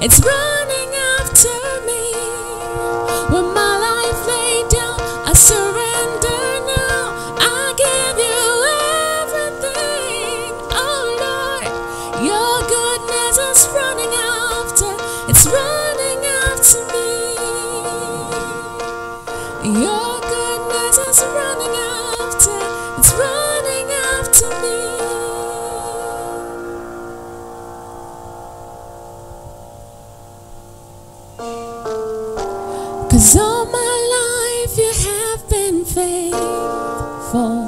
It's running after me. When my life laid down, I surrender now. I give you everything. Oh Lord, your goodness is running after. It's running after me. Your goodness is running after. It's running after me. 'Cause all my life you have been faithful,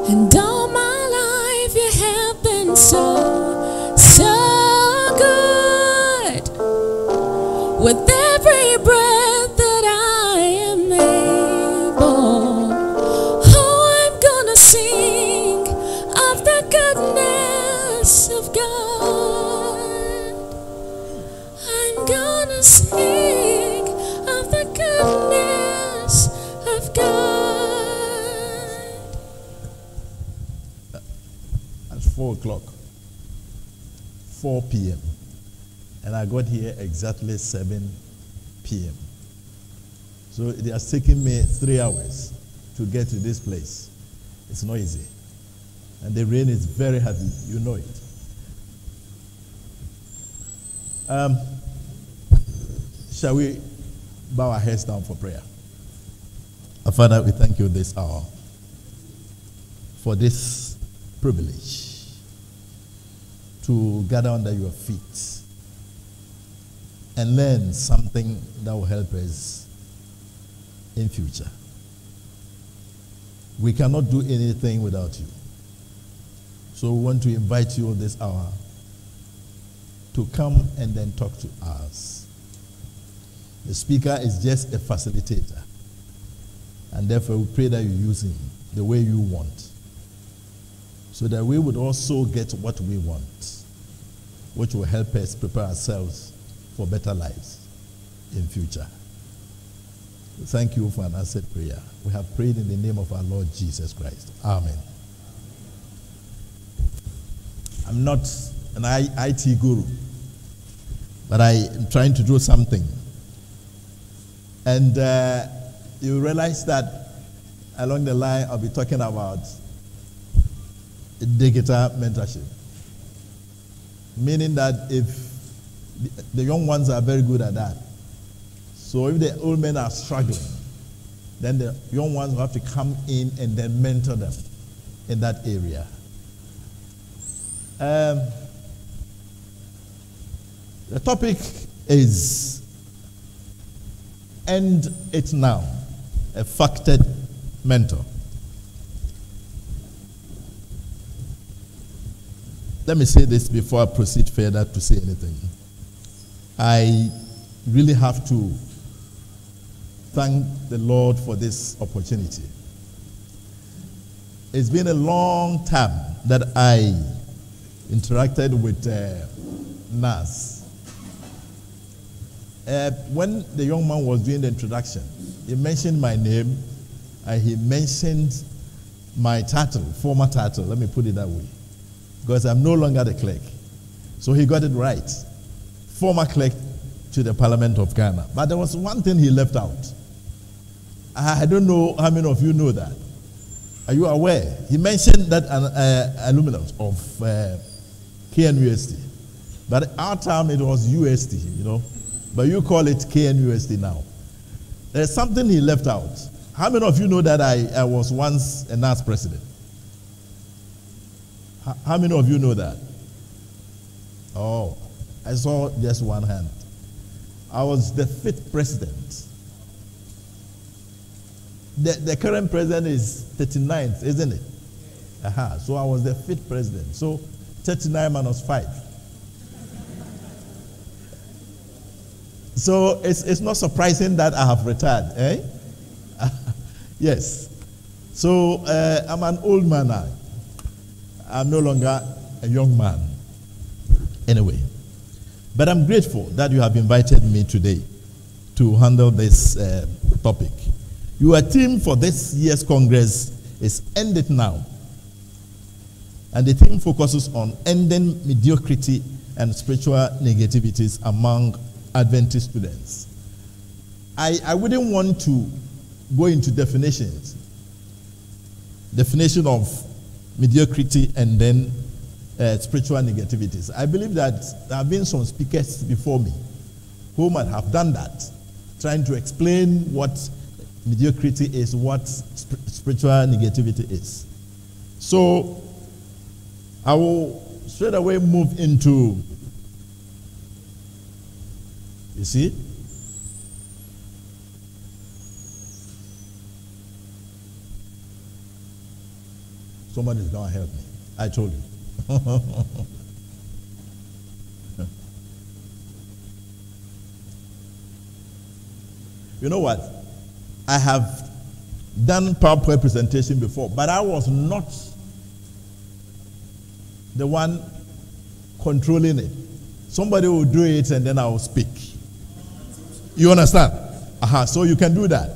and all my life you have been so, so good. With every breath that I am able, oh, I'm gonna sing of the goodness of God. I'm gonna sing of the goodness of God. At 4 o'clock, 4 p.m. And I got here exactly 7 p.m. So it has taken me 3 hours to get to this place. It's not easy. And the rain is very heavy, you know it. Shall we bow our heads down for prayer? Our Father, we thank you this hour for this privilege to gather under your feet and learn something that will help us in future. We cannot do anything without you. So we want to invite you this hour to come and then talk to us. The speaker is just a facilitator, and therefore we pray that you use him the way you want, so that we would also get what we want, which will help us prepare ourselves for better lives in future. Thank you for an answered prayer. We have prayed in the name of our Lord Jesus Christ. Amen. I'm not an IT guru, but I am trying to do something. And you realize that along the line I'll be talking about digital mentorship. Meaning that if the young ones are very good at that, so if the old men are struggling, then the young ones will have to come in and then mentor them in that area. The topic is End It Now, a factored mentor. Let me say this before I proceed further to say anything. I really have to thank the Lord for this opportunity. It's been a long time that I interacted with Nas. When the young man was doing the introduction, he mentioned my name and he mentioned my title, former title, let me put it that way, because I'm no longer the clerk. So he got it right. Former clerk to the Parliament of Ghana. But there was one thing he left out. I don't know how many of you know that. Are you aware? He mentioned that alumnus of KNUST. But at our time it was UST, you know. But you call it KNUST now. There's something he left out. How many of you know that I was once a NAS president? How many of you know that? Oh, I saw just one hand. I was the 5th president. The current president is 39th, isn't it? So I was the 5th president. So 39 minus 5. So it's not surprising that I have retired, eh? Yes. So I'm an old man now. I'm no longer a young man. Anyway. But I'm grateful that you have invited me today to handle this topic. Your theme for this year's Congress is End It Now, And the theme focuses on ending mediocrity and spiritual negativities among Adventist students. I wouldn't want to go into definitions. Definition of mediocrity and then spiritual negativities. I believe that there have been some speakers before me who might have done that, trying to explain what mediocrity is, what spiritual negativity is. So I will straight away move into, you see, somebody's going to help me. I told you. You know what? I have done PowerPoint presentation before, but I was not the one controlling it. Somebody will do it and then I will speak. You understand? So you can do that.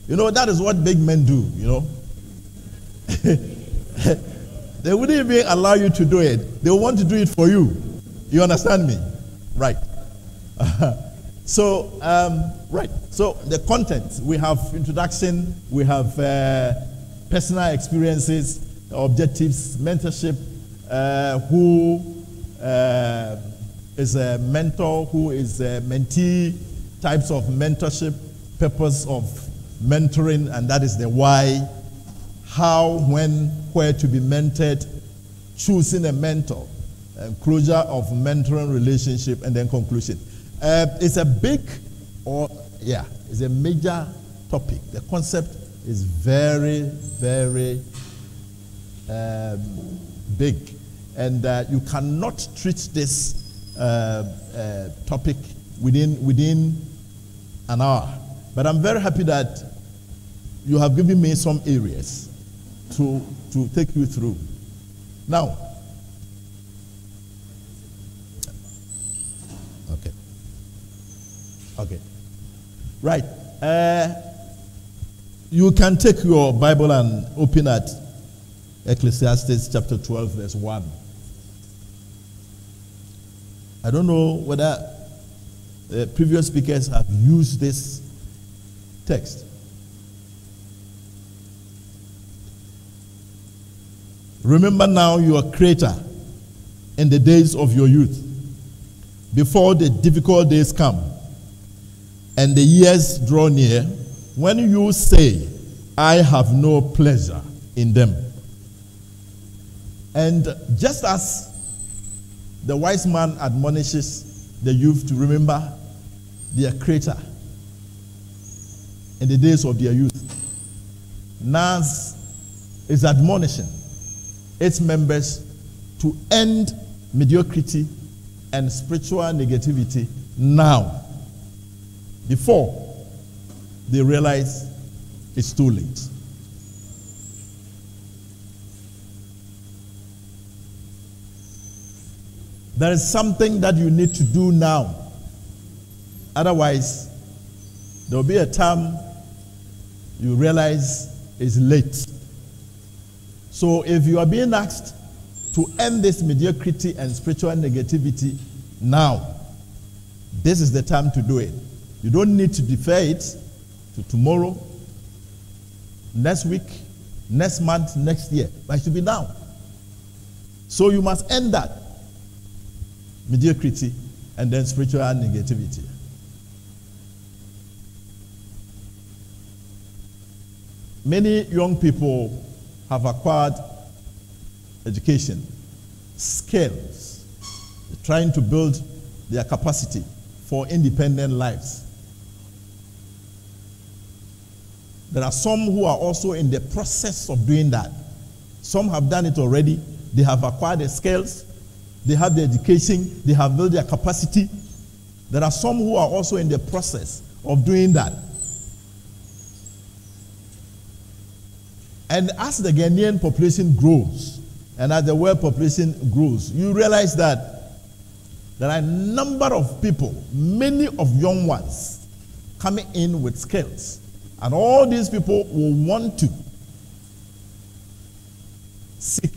You know, that is what big men do, you know. They wouldn't even allow you to do it. They want to do it for you. You understand me? Right. So the content, we have introduction, we have personal experiences, objectives, mentorship, who is a mentor, who is a mentee, types of mentorship, purpose of mentoring, and that is the why, how, when, where to be mentored, choosing a mentor, closure of mentoring relationship, and then conclusion. It's a major topic. The concept is very, very big, and you cannot treat this topic within an hour. But I'm very happy that you have given me some areas to take you through. Now, okay, right. You can take your Bible and open at Ecclesiastes chapter 12, verse 1. I don't know whether the previous speakers have used this text. Remember now your Creator in the days of your youth, before the difficult days come and the years draw near, when you say, I have no pleasure in them. And just as the wise man admonishes the youth to remember their Creator in the days of their youth, NAS is admonishing its members to end mediocrity and spiritual negativity now, before they realize it's too late. There is something that you need to do now. Otherwise, there will be a time you realize it's late. So if you are being asked to end this mediocrity and spiritual negativity now, this is the time to do it. You don't need to defer it to tomorrow, next week, next month, next year. But it should be now. So you must end that mediocrity and then spiritual negativity. Many young people have acquired education, skills, trying to build their capacity for independent lives. There are some who are also in the process of doing that. Some have done it already. They have acquired the skills, they have the education, they have built their capacity. There are some who are also in the process of doing that. And as the Ghanaian population grows, and as the world population grows, you realize that there are a number of people, many of young ones, coming in with skills. And all these people will want to seek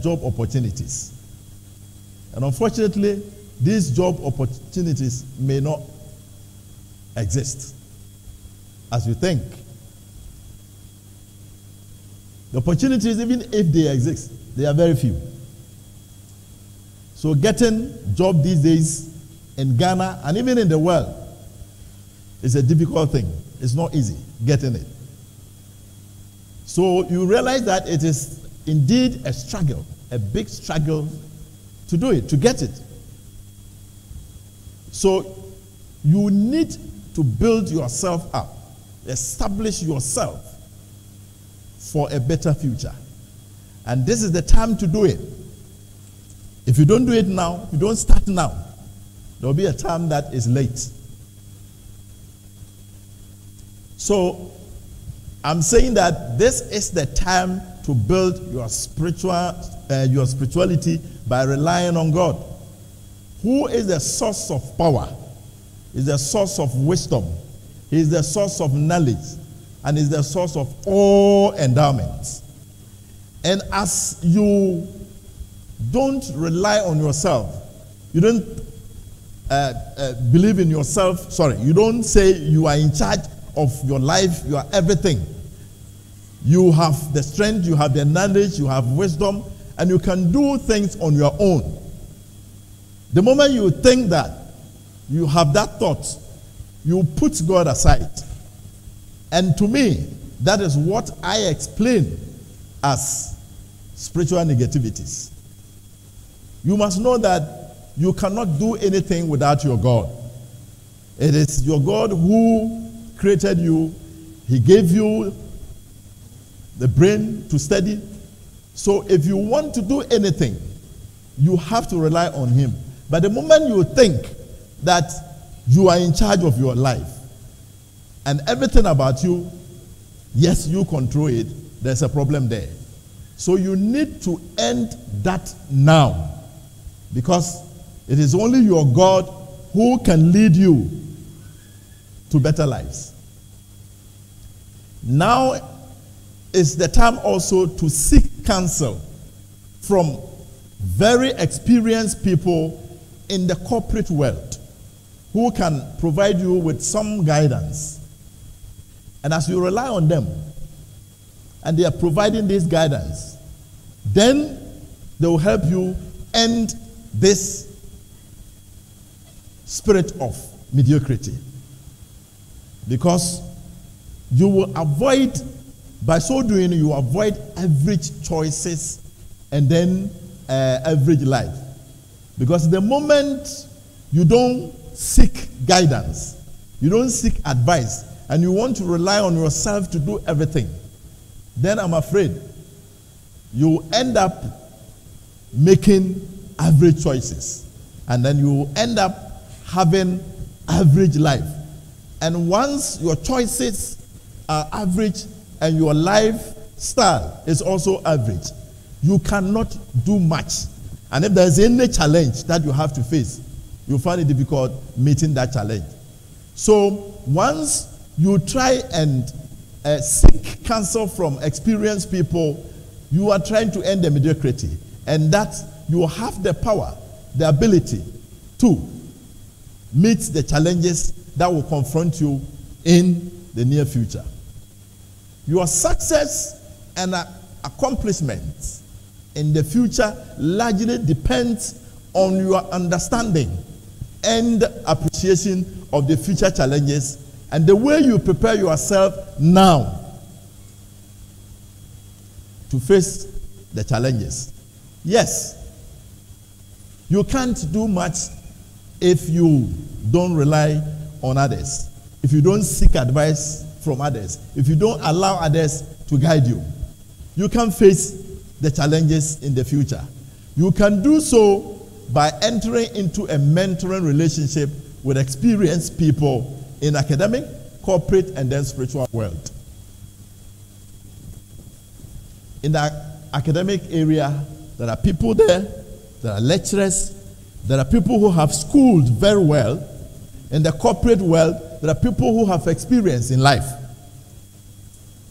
job opportunities. And unfortunately, these job opportunities may not exist as you think. The opportunities, even if they exist, they are very few. So getting job these days in Ghana and even in the world is a difficult thing. It's not easy getting it. So you realize that it is indeed a struggle, a big struggle to do it, to get it. So you need to build yourself up, establish yourself for a better future. And this is the time to do it. If you don't do it now, if you don't start now, there will be a time that is late. So I'm saying that this is the time to build your spirituality by relying on God, who is the source of power, is the source of wisdom, he is the source of knowledge, and is the source of all endowments. And as you don't rely on yourself, you don't believe in yourself, you don't say you are in charge of your life, you are everything. You have the strength, you have the knowledge, you have wisdom, and you can do things on your own. The moment you think that, you have that thought, you put God aside. And to me, that is what I explain as spiritual negativities. You must know that you cannot do anything without your God. It is your God who created you. He gave you the brain to study. So if you want to do anything, you have to rely on him. But the moment you think that you are in charge of your life and everything about you, yes, you control it, there's a problem there. So you need to end that now, because it is only your God who can lead you to better lives. Now is the time also to seek counsel from very experienced people in the corporate world who can provide you with some guidance. And as you rely on them, and they are providing this guidance, then they will help you end this spirit of mediocrity. Because you will avoid, by so doing, you avoid average choices and then average life. Because the moment you don't seek guidance, you don't seek advice, and you want to rely on yourself to do everything, then I'm afraid you end up making average choices. And then you end up having average life. And once your choices are average and your lifestyle is also average, you cannot do much. And if there's any challenge that you have to face, you find it difficult meeting that challenge. So once you try and seek counsel from experienced people, you are trying to end the mediocrity. And that you have the power, the ability to meet the challenges that will confront you in the near future. Your success and accomplishments in the future largely depends on your understanding and appreciation of the future challenges and the way you prepare yourself now to face the challenges. Yes, you can't do much if you don't rely on others, if you don't seek advice from others, if you don't allow others to guide you. You can face the challenges in the future. You can do so by entering into a mentoring relationship with experienced people in academic, corporate, and then spiritual world. In the academic area, there are people there are lecturers, there are people who have schooled very well. In the corporate world, there are people who have experience in life.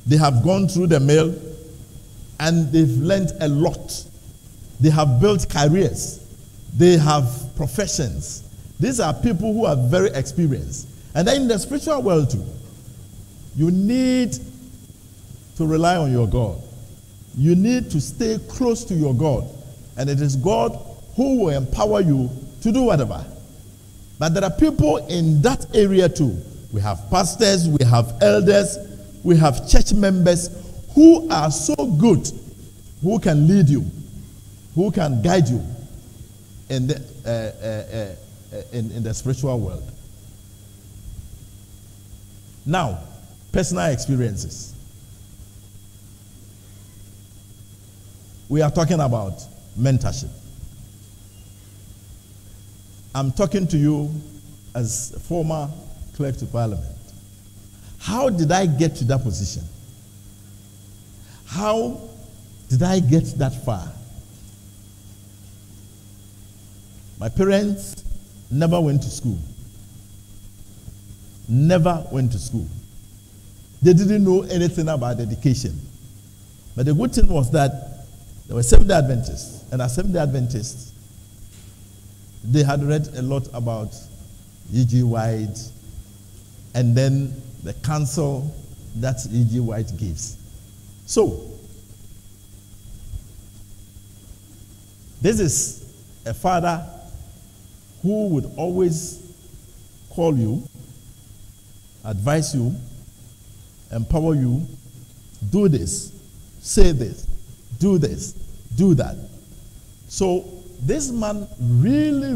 They have gone through the mill and they've learned a lot. They have built careers. They have professions. These are people who are very experienced. And then in the spiritual world too, you need to rely on your God. You need to stay close to your God. And it is God who will empower you to do whatever. But there are people in that area too. We have pastors, we have elders, we have church members who are so good, who can lead you, who can guide you in the spiritual world. Now, personal experiences. We are talking about mentorship. I'm talking to you as a former clerk to Parliament. How did I get to that position? How did I get that far? My parents never went to school. Never went to school. They didn't know anything about education. But the good thing was that there were Seventh-day Adventists. And as Seventh-day Adventists, they had read a lot about E.G. White and then the counsel that E.G. White gives. So, this is a father who would always call you, advise you, empower you, do this, say this, do this, do that. So this man really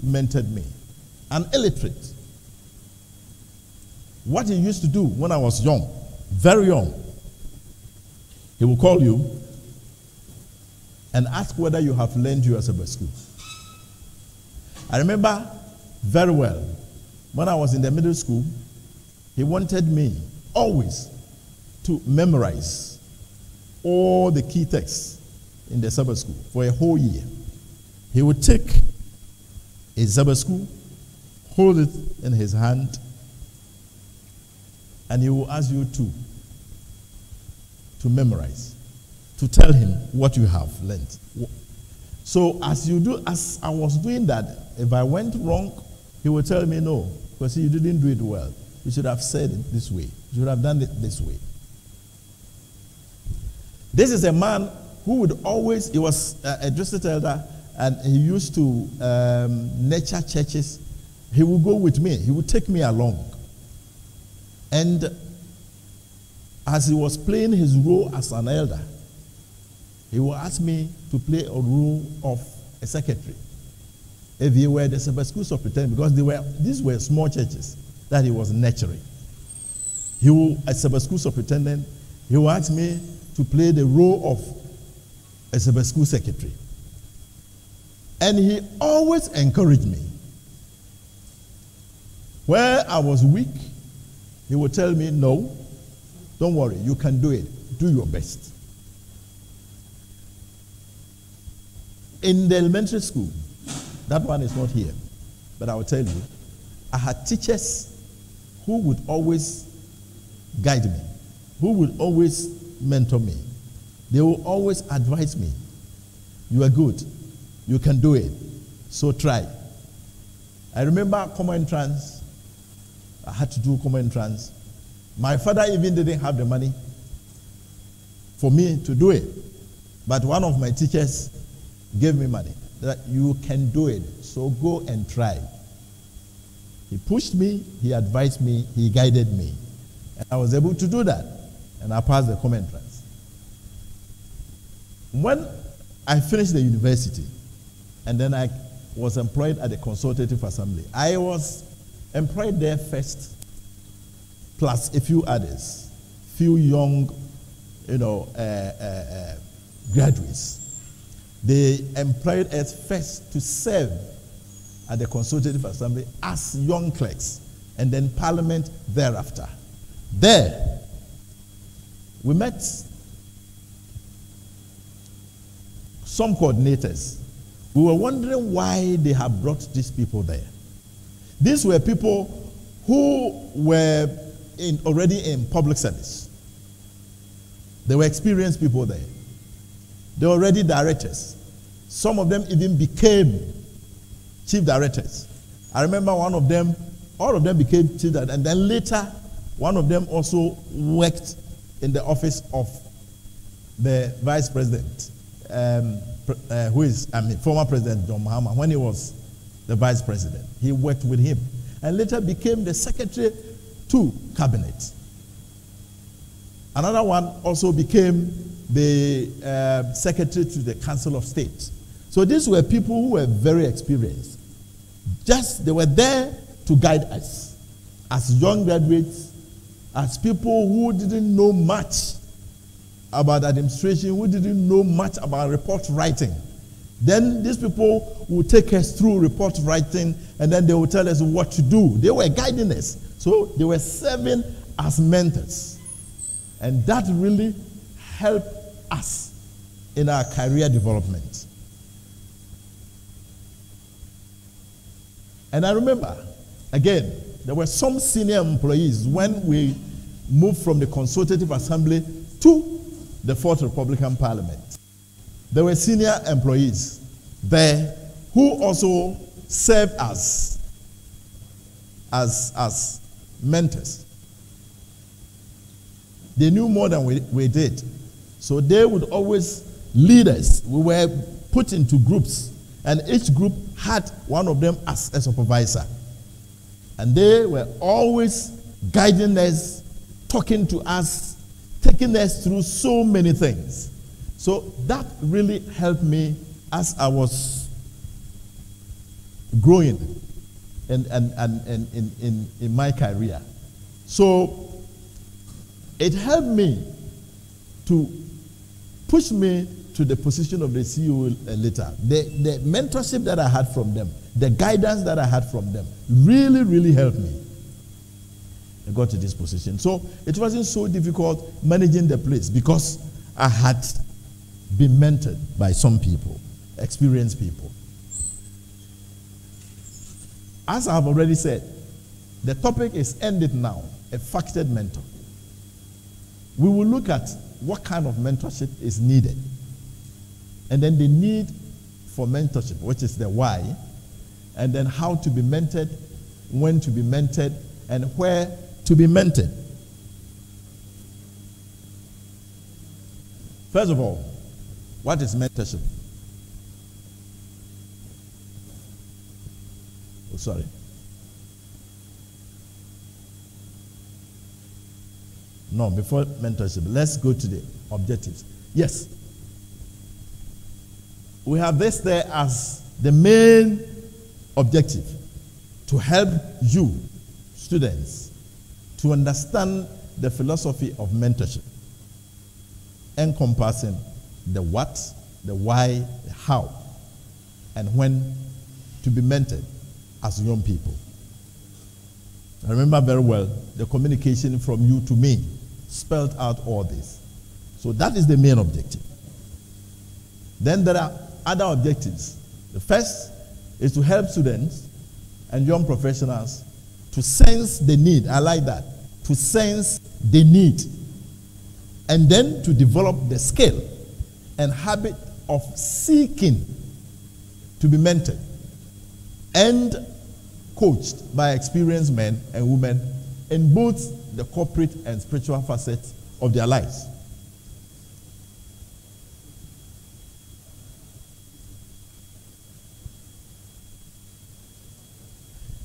mentored me. An illiterate. What he used to do when I was young, very young, he will call you and ask whether you have learned your Sabbath school. I remember very well, when I was in the middle school, he wanted me always to memorize all the key texts in the Sabbath school for a whole year. He would take a Sabbath school, hold it in his hand, and he will ask you to memorize, to tell him what you have learned. So as I was doing that, if I went wrong, he would tell me no, because you didn't do it well. You should have said it this way. You should have done it this way. This is a man who would always, he was a district elder, and he used to nurture churches. He would go with me. He would take me along. And as he was playing his role as an elder, he would ask me to play a role of a secretary. If he were the Sabbath school superintendent, because these were small churches that he was nurturing. He will, as Sabbath school superintendent, he will ask me to play the role of a Sabbath school secretary. And he always encouraged me. Where I was weak, he would tell me, no, don't worry, you can do it. Do your best. In the elementary school, that one is not here, but I will tell you, I had teachers who would always guide me, who would always mentor me. They will always advise me. You are good. You can do it. So try. I remember common entrance. I had to do common entrance. My father even didn't have the money for me to do it. But one of my teachers gave me money. That you can do it. So go and try. He pushed me. He advised me. He guided me. And I was able to do that. And I passed the common entrance. When I finished the university, and then I was employed at the Consultative Assembly, I was employed there first, plus a few others, few young, graduates. They employed us first to serve at the Consultative Assembly as young clerks, and then Parliament thereafter. There, we met some coordinators. We were wondering why they had brought these people there. These were people who were already in public service. There were experienced people there. They were already directors. Some of them even became chief directors. I remember one of them, all of them became chief directors, and then later, one of them also worked in the office of the vice president, who is, former President John Mahama, when he was the vice president. He worked with him, and later became the secretary to cabinet. Another one also became the secretary to the Council of State. So these were people who were very experienced. They were there to guide us as young graduates, as people who didn't know much about administration, who didn't know much about report writing. Then these people would take us through report writing, and then they would tell us what to do. They were guiding us. So they were serving as mentors. And that really helped us in our career development. And I remember, again, there were some senior employees when we moved from the Consultative Assembly to the Fourth Republican Parliament. There were senior employees there who also served as mentors. They knew more than we did. So they would always lead us. We were put into groups, and each group had one of them as a supervisor. And they were always guiding us, talking to us, taking us through so many things. So that really helped me as I was growing in my career. So it helped me to push me to the position of the CEO later. The mentorship that I had from them, the guidance that I had from them, really, really helped me. I got to this position. So it wasn't so difficult managing the place because I had been mentored by some people, experienced people. As I have already said, the topic is End It Now, a factored mentor. We will look at what kind of mentorship is needed, and then the need for mentorship, which is the why, and then how to be mentored, when to be mentored, and where to be mentored. First of all, what is mentorship? Oh, sorry. No, before mentorship, let's go to the objectives. Yes. We have this there as the main objective, to help you, students, to understand the philosophy of mentorship, encompassing the what, the why, the how, and when to be mentored as young people. I remember very well the communication from you to me spelled out all this. So that is the main objective. Then there are other objectives. The first is to help students and young professionals to sense the need. I like that. To sense the need. And then to develop the skill and habit of seeking to be mentored and coached by experienced men and women in both the corporate and spiritual facets of their lives.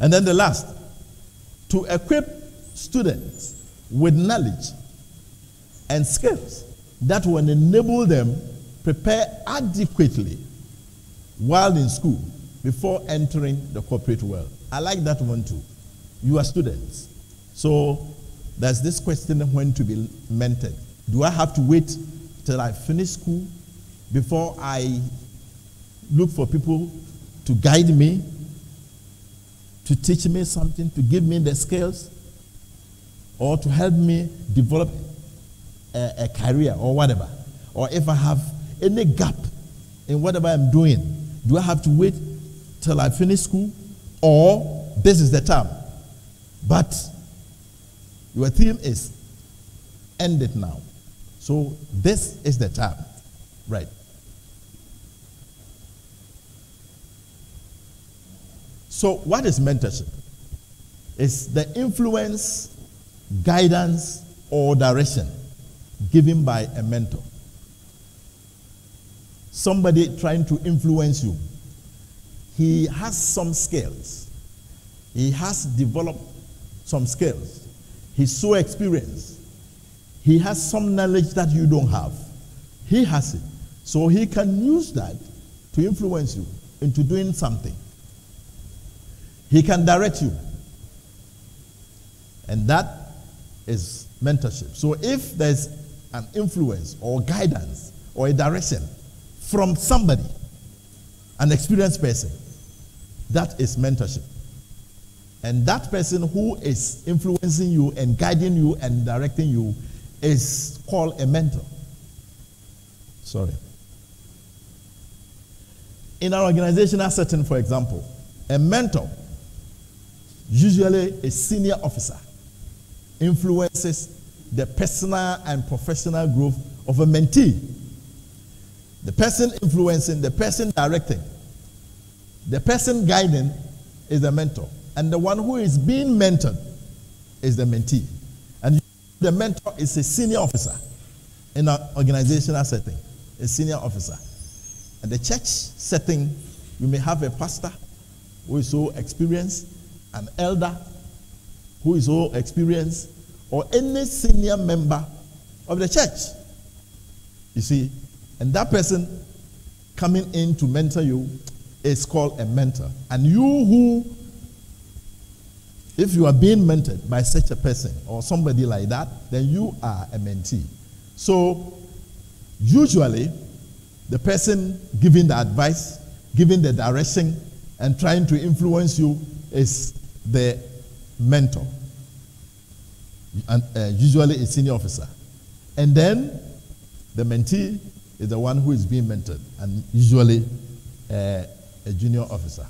And then the last, to equip students with knowledge and skills that will enable them prepare adequately while in school before entering the corporate world. I like that one too. You are students. So there's this question of when to be mentored. Do I have to wait till I finish school before I look for people to guide me, to teach me something, to give me the skills, or to help me develop a career or whatever? Or if I have any gap in whatever I'm doing, do I have to wait till I finish school, or this is the time? But your theme is End It Now. So this is the term, right? So what is mentorship? It's the influence, guidance, or direction given by a mentor. Somebody trying to influence you. He has some skills. He has developed some skills. He's so experienced. He has some knowledge that you don't have. He has it. So he can use that to influence you into doing something. He can direct you. And that is mentorship. So if there's an influence or guidance or a direction from somebody, an experienced person, that is mentorship. And that person who is influencing you and guiding you and directing you is called a mentor. Sorry. In our organizational setting, for example, a mentor, usually a senior officer, influences the personal and professional growth of a mentee. The person influencing, the person directing, the person guiding is the mentor. And the one who is being mentored is the mentee. And the mentor is a senior officer in an organizational setting, a senior officer. And the church setting, you may have a pastor who is so experienced, an elder who is so experienced, or any senior member of the church. You see, and that person coming in to mentor you is called a mentor. And you who, if you are being mentored by such a person or somebody like that, then you are a mentee. So, usually, the person giving the advice, giving the direction, and trying to influence you is the mentor. And usually a senior officer. And then the mentee is the one who is being mentored, and usually a junior officer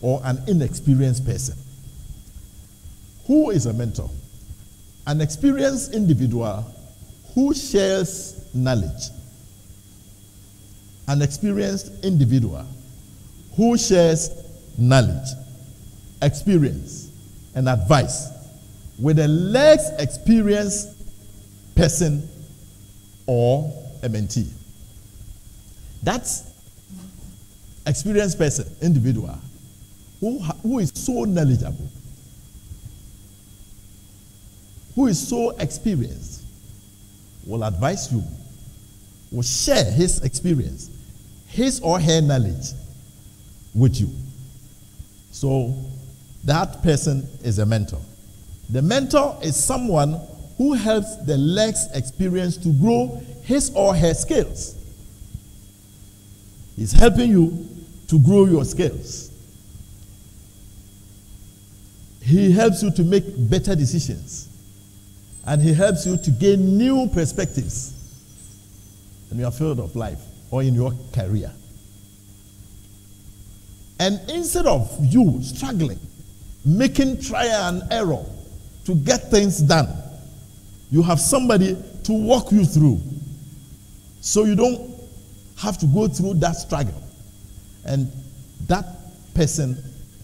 or an inexperienced person. Who is a mentor? An experienced individual who shares knowledge. An experienced individual who shares knowledge, experience, and advice with a less experienced person or a mentee. That's experienced person, individual, who is so knowledgeable, who is so experienced, will advise you, will share his experience, his or her knowledge with you. So that person is a mentor. The mentor is someone who helps the less experienced to grow his or her skills. He's helping you to grow your skills. He helps you to make better decisions. And he helps you to gain new perspectives in your field of life or in your career. And instead of you struggling, making trial and error to get things done, you have somebody to walk you through, so you don't have to go through that struggle. And that person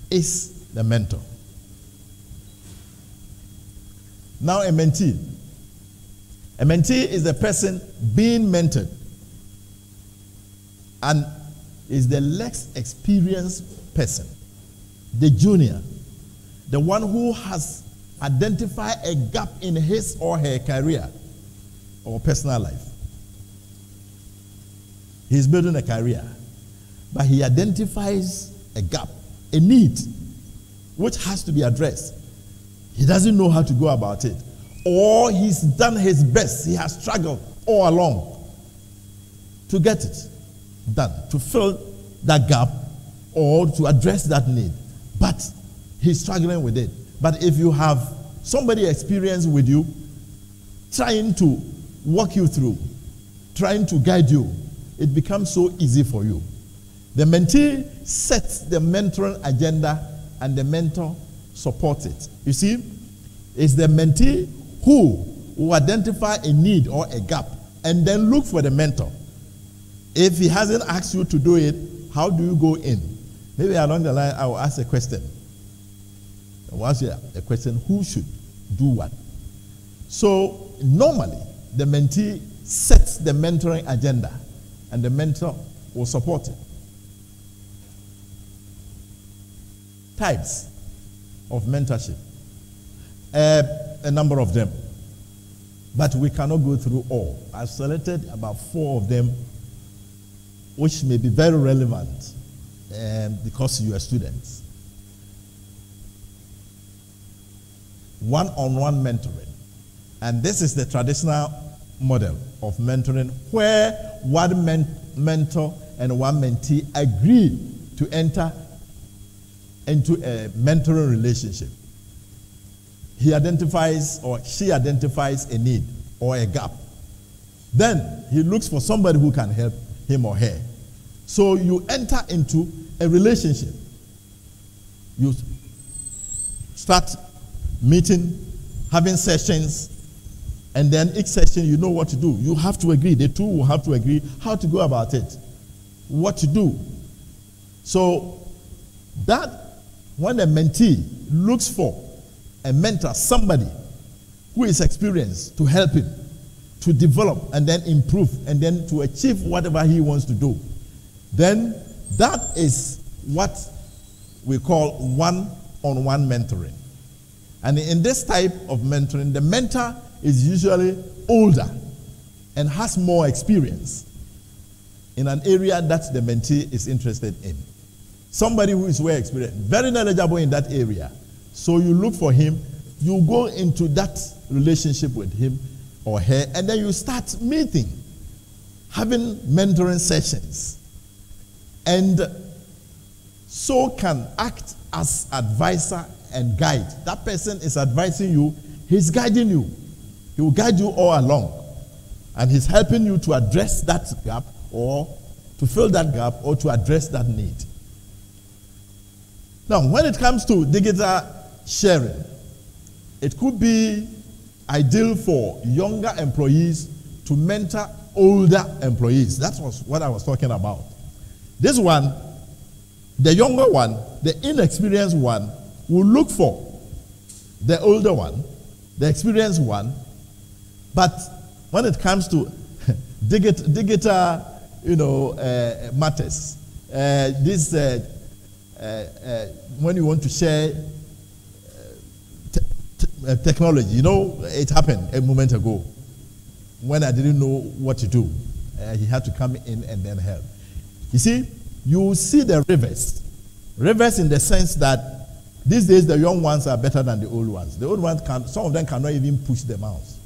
is the mentor. Now a mentee. A mentee is the person being mentored and is the less experienced person, the junior, the one who has identified a gap in his or her career or personal life. He's building a career, but he identifies a gap, a need, which has to be addressed. He doesn't know how to go about it. Or he's done his best. He has struggled all along to get it done, to fill that gap or to address that need. But he's struggling with it. But if you have somebody experienced with you, trying to walk you through, trying to guide you, it becomes so easy for you. The mentee sets the mentoring agenda and the mentor supports it. You see, it's the mentee who will identify a need or a gap and then look for the mentor. If he hasn't asked you to do it, how do you go in? Maybe along the line, I will ask a question. I will ask you a question, who should do what? So normally, the mentee sets the mentoring agenda and the mentor will support it. Types of mentorship. A number of them. But we cannot go through all. I've selected about 4 of them which may be very relevant because you are students. One-on-one mentoring. And this is the traditional model of mentoring where one mentor and one mentee agree to enter into a mentoring relationship. He identifies or she identifies a need or a gap. Then he looks for somebody who can help him or her. So you enter into a relationship. You start meeting, having sessions, and then each session you know what to do. You have to agree. The two will have to agree how to go about it, what to do. So that when a mentee looks for a mentor, somebody who is experienced to help him to develop and then improve and then to achieve whatever he wants to do, then that is what we call one-on-one mentoring. And in this type of mentoring, the mentor is usually older and has more experience in an area that the mentee is interested in. Somebody who is well experienced, very knowledgeable in that area. So you look for him, you go into that relationship with him or her, and then you start meeting, having mentoring sessions, and so can act as advisor and guide. That person is advising you, he's guiding you. He will guide you all along, and he's helping you to address that gap or to fill that gap or to address that need. Now, when it comes to digital sharing, it could be ideal for younger employees to mentor older employees. That was what I was talking about. This one, the younger one, the inexperienced one, will look for the older one, the experienced one. But when it comes to digital, matters, when you want to share technology, it happened a moment ago when I didn't know what to do. He had to come in and then help. You see, you see the reverse. Reverse in the sense that these days the young ones are better than the old ones. The old ones, some of them cannot even push the mouse,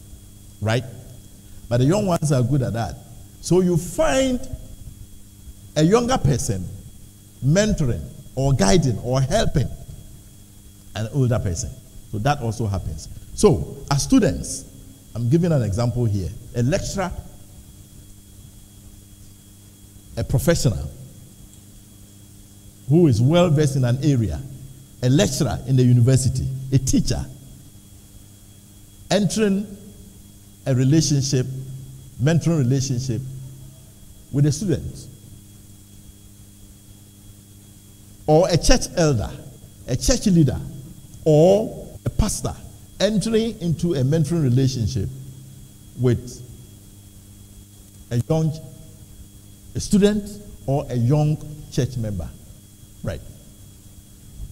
right? But the young ones are good at that. So you find a younger person mentoring or guiding or helping an older person. So that also happens. So as students, I'm giving an example here. A lecturer, a professional who is well versed in an area, a lecturer in the university, a teacher, entering a relationship, mentoring relationship with a student, or a church elder, a church leader, or a pastor entering into a mentoring relationship with a student or a young church member. Right.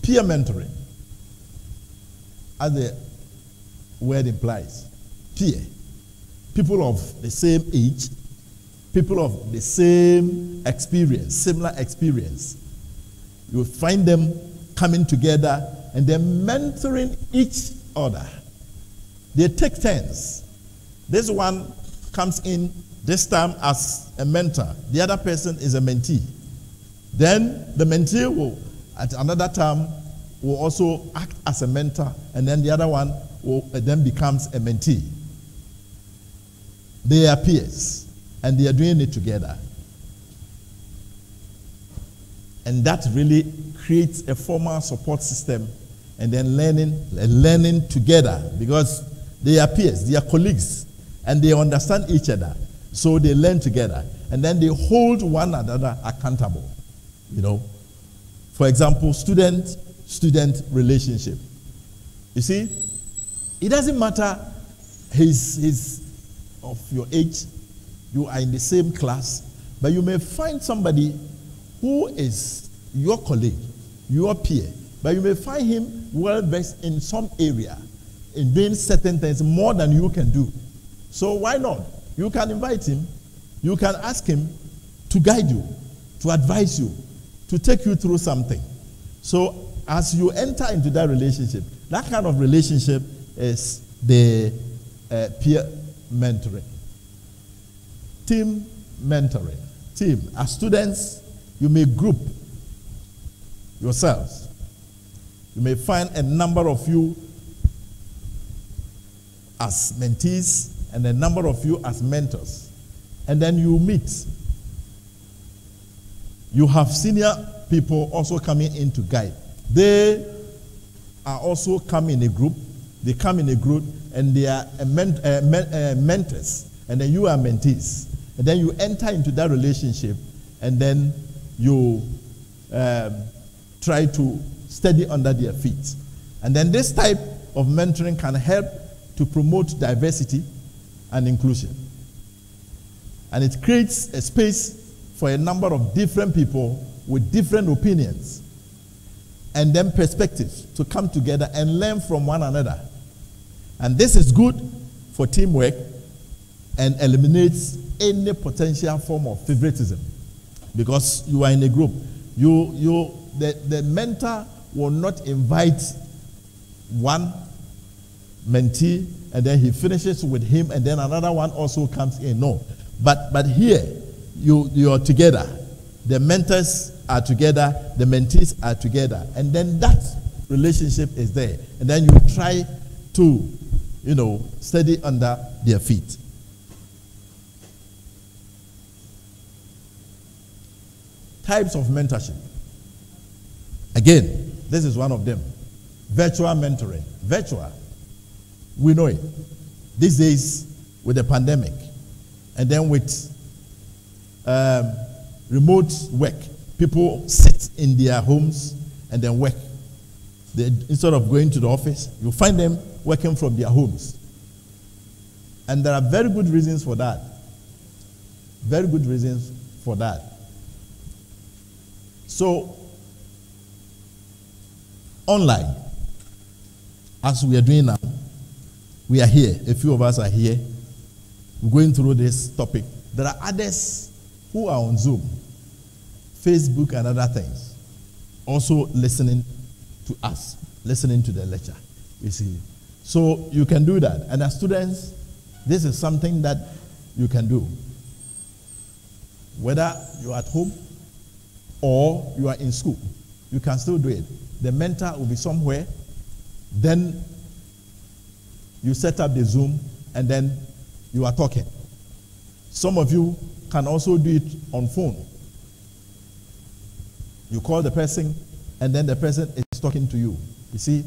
Peer mentoring, as the word implies, peer. People of the same age, people of the same experience, similar experience. You will find them coming together and they're mentoring each other. They take turns. This one comes in this time as a mentor. The other person is a mentee. Then the mentee will, at another time, will also act as a mentor, and then the other one will then becomes a mentee. They are peers, and they are doing it together. And that really creates a formal support system, and then learning together, because They are peers, they are colleagues, and they understand each other. So they learn together, and then they hold one another accountable. You know, for example, student relationship. You see, it doesn't matter his of your age, you are in the same class, but you may find somebody who is your colleague, your peer, but you may find him well versed in some area, in doing certain things more than you can do. So why not? You can invite him, you can ask him to guide you, to advise you, to take you through something. So as you enter into that relationship, that kind of relationship is the peer mentoring. Team mentoring. Team. As students, you may group yourselves. You may find a number of you as mentees and a number of you as mentors. And then you meet. You have senior people also coming in to guide. They are also come in a group. They come in a group and they are mentors. And then you are mentees. And then you enter into that relationship and then you try to steady under their feet. And then this type of mentoring can help to promote diversity and inclusion. And it creates a space for a number of different people with different opinions and then perspectives to come together and learn from one another. And this is good for teamwork and eliminates any potential form of favoritism, because you are in a group. The mentor will not invite one mentee and then he finishes with him and then another one also comes in. No. But here, you are together. The mentors are together, the mentees are together, and then that relationship is there. And then you try to, steady under their feet. Types of mentorship. Again, this is one of them. Virtual mentoring. Virtual. We know it. These days, with the pandemic, and then with remote work, people sit in their homes and then work. Instead of going to the office, you find them working from their homes. And there are very good reasons for that. Very good reasons for that. So, online, as we are doing now, we are here. A few of us are here. We're going through this topic. There are others who are on Zoom, Facebook, and other things, also listening to us, listening to the lecture. You see, so you can do that. And as students, this is something that you can do, whether you're at home or you are in school. You can still do it. The mentor will be somewhere. Then you set up the Zoom and then you are talking. Some of you can also do it on phone. You call the person and then the person is talking to you. You see,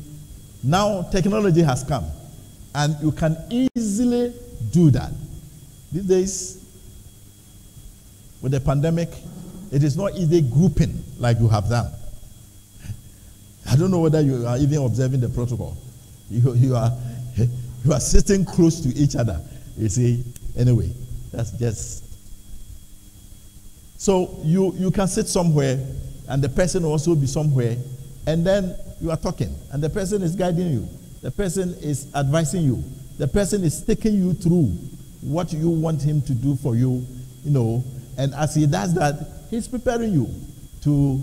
now technology has come and you can easily do that. These days, with the pandemic, it is not easy grouping like you have done. I don't know whether you are even observing the protocol. You are sitting close to each other. You see, anyway, that's just. So you can sit somewhere and the person will also be somewhere and then you are talking and the person is guiding you. The person is advising you. The person is taking you through what you want him to do for you, and as he does that, he's preparing you to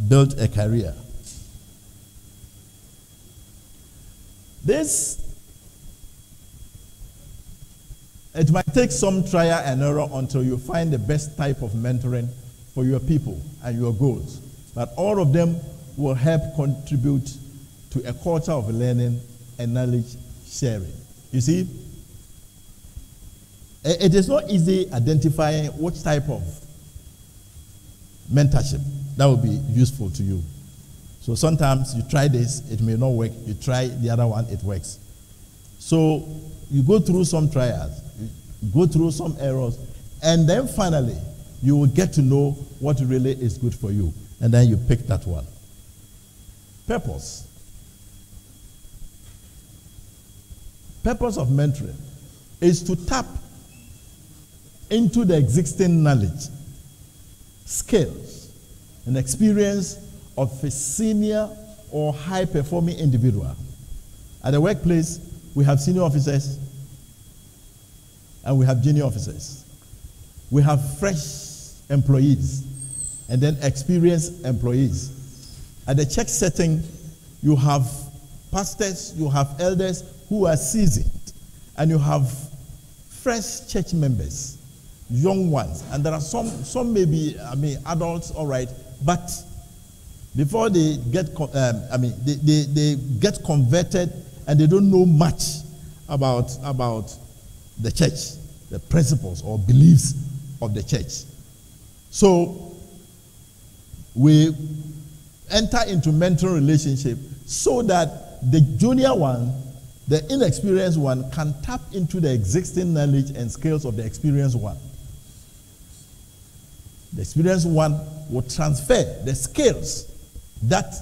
build a career. It might take some trial and error until you find the best type of mentoring for your people and your goals. But all of them will help contribute to a culture of learning and knowledge sharing. You see, it is not easy identifying which type of mentorship that will be useful to you. So sometimes you try this, it may not work. You try the other one, it works. So you go through some trials, you go through some errors, and then finally you will get to know what really is good for you. And then you pick that one. Purpose. Purpose of mentoring is to tap into the existing knowledge, skills, and experience of a senior or high-performing individual. At the workplace, we have senior officers and we have junior officers. We have fresh employees and then experienced employees. At the church setting, you have pastors, you have elders who are seasoned, and you have fresh church members, young ones. And there are some maybe, adults, all right, but before they get, they get converted and they don't know much about the church, the principles or beliefs of the church. So we enter into mentoring relationship so that the junior one, the inexperienced one, can tap into the existing knowledge and skills of the experienced one. The experienced one will transfer the skills that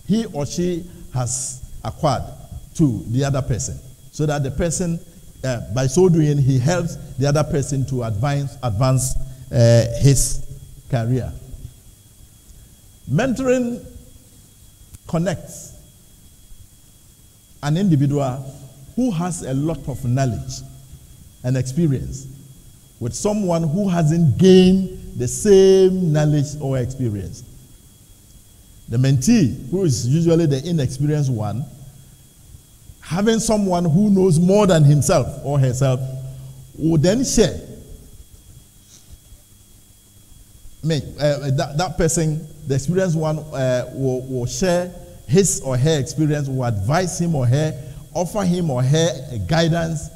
he or she has acquired to the other person, so that the person, by so doing, he helps the other person to advance his career. Mentoring connects an individual who has a lot of knowledge and experience with someone who hasn't gained the same knowledge or experience. The mentee, who is usually the inexperienced one, having someone who knows more than himself or herself, will then share. That person, the experienced one, will share his or her experience, will advise him or her, offer him or her a guidance,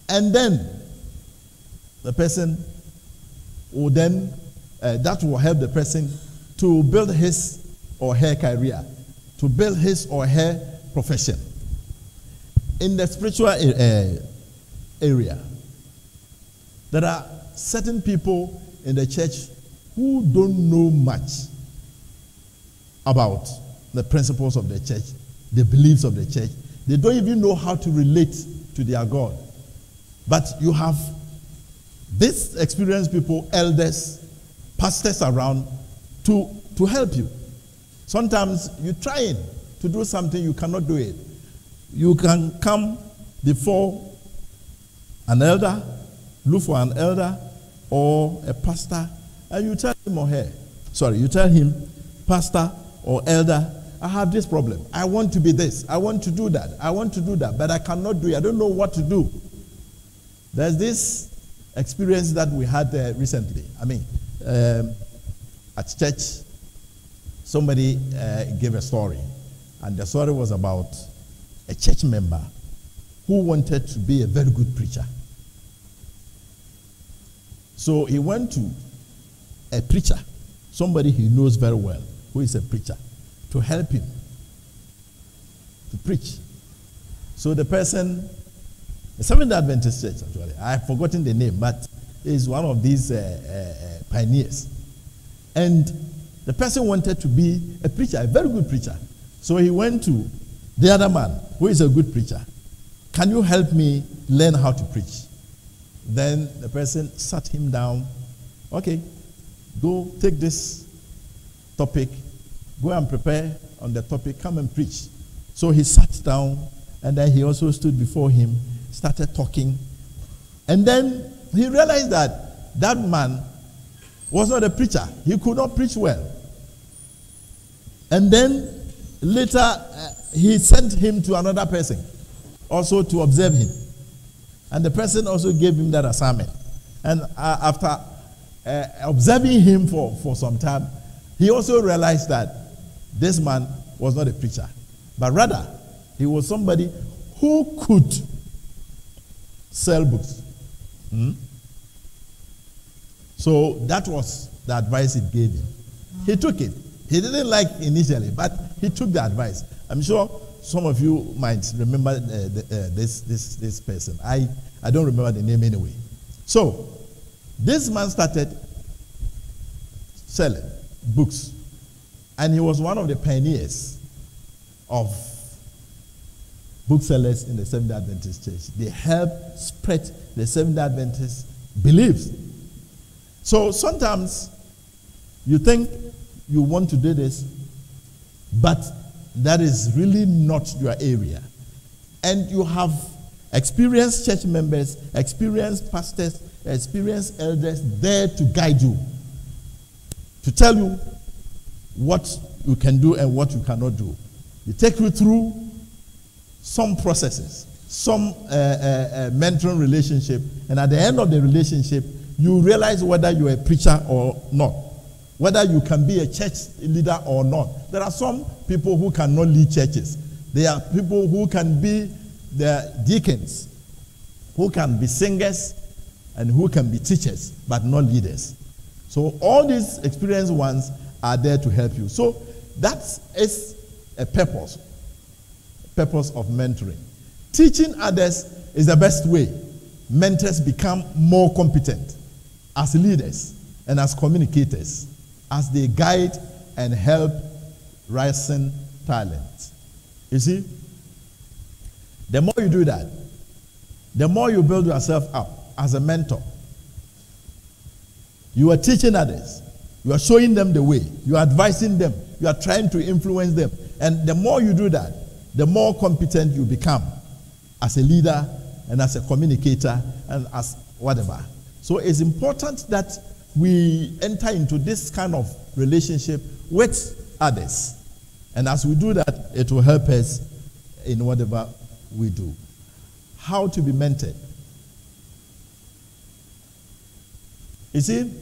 and then the person will then, that will help the person to build his or her career, to build his or her profession. In the spiritual area, there are certain people in the church who don't know much about the principles of the church, the beliefs of the church. They don't even know how to relate to their God. But you have these experienced people, elders, pastors around to help you. Sometimes you're trying to do something, you cannot do it. You can come before an elder, look for an elder or a pastor, and you tell him or her, you tell him, pastor or elder, I have this problem. I want to be this. I want to do that. I want to do that, but I cannot do it. I don't know what to do. There's this experience that we had recently. At church, somebody gave a story, and the story was about a church member who wanted to be a very good preacher. So he went to a preacher, somebody he knows very well, who is a preacher, to help him to preach. So the person, the Seventh-day Adventist Church, actually, I've forgotten the name, but is one of these pioneers. And the person wanted to be a preacher, a very good preacher. So he went to the other man, who is a good preacher. Can you help me learn how to preach? Then the person sat him down. Okay, go take this topic, go and prepare on the topic, come and preach. So he sat down, and then he also stood before him, started talking. And then he realized that that man was not a preacher. He could not preach well. And then later, he sent him to another person, also to observe him. And the person also gave him that assignment. And after observing him for some time, he also realized that this man was not a preacher, but rather he was somebody who could sell books. So that was the advice it gave him. He took it. He didn't like initially, but he took the advice. I'm sure some of you might remember this person. I don't remember the name anyway. So, this man started selling books. And he was one of the pioneers of booksellers in the Seventh-day Adventist Church. They helped spread the Seventh-day Adventist beliefs. So sometimes you think you want to do this, but that is really not your area. And you have experienced church members, experienced pastors, experienced elders there to guide you, to tell you what you can do and what you cannot do. They take you through some processes, some mentoring relationship, and at the end of the relationship, you realize whether you're a preacher or not, whether you can be a church leader or not. There are some people who cannot lead churches. There are people who can be the deacons, who can be singers, and who can be teachers, but not leaders. So all these experienced ones are there to help you. So that is a purpose of mentoring. Teaching others is the best way mentors become more competent as leaders and as communicators, as they guide and help rising talent. You see, the more you do that, the more you build yourself up as a mentor. You are teaching others. You are showing them the way. You are advising them. You are trying to influence them. And the more you do that, the more competent you become as a leader and as a communicator and as whatever. So it's important that we enter into this kind of relationship with others. And as we do that, it will help us in whatever we do. How to be mentored. You see,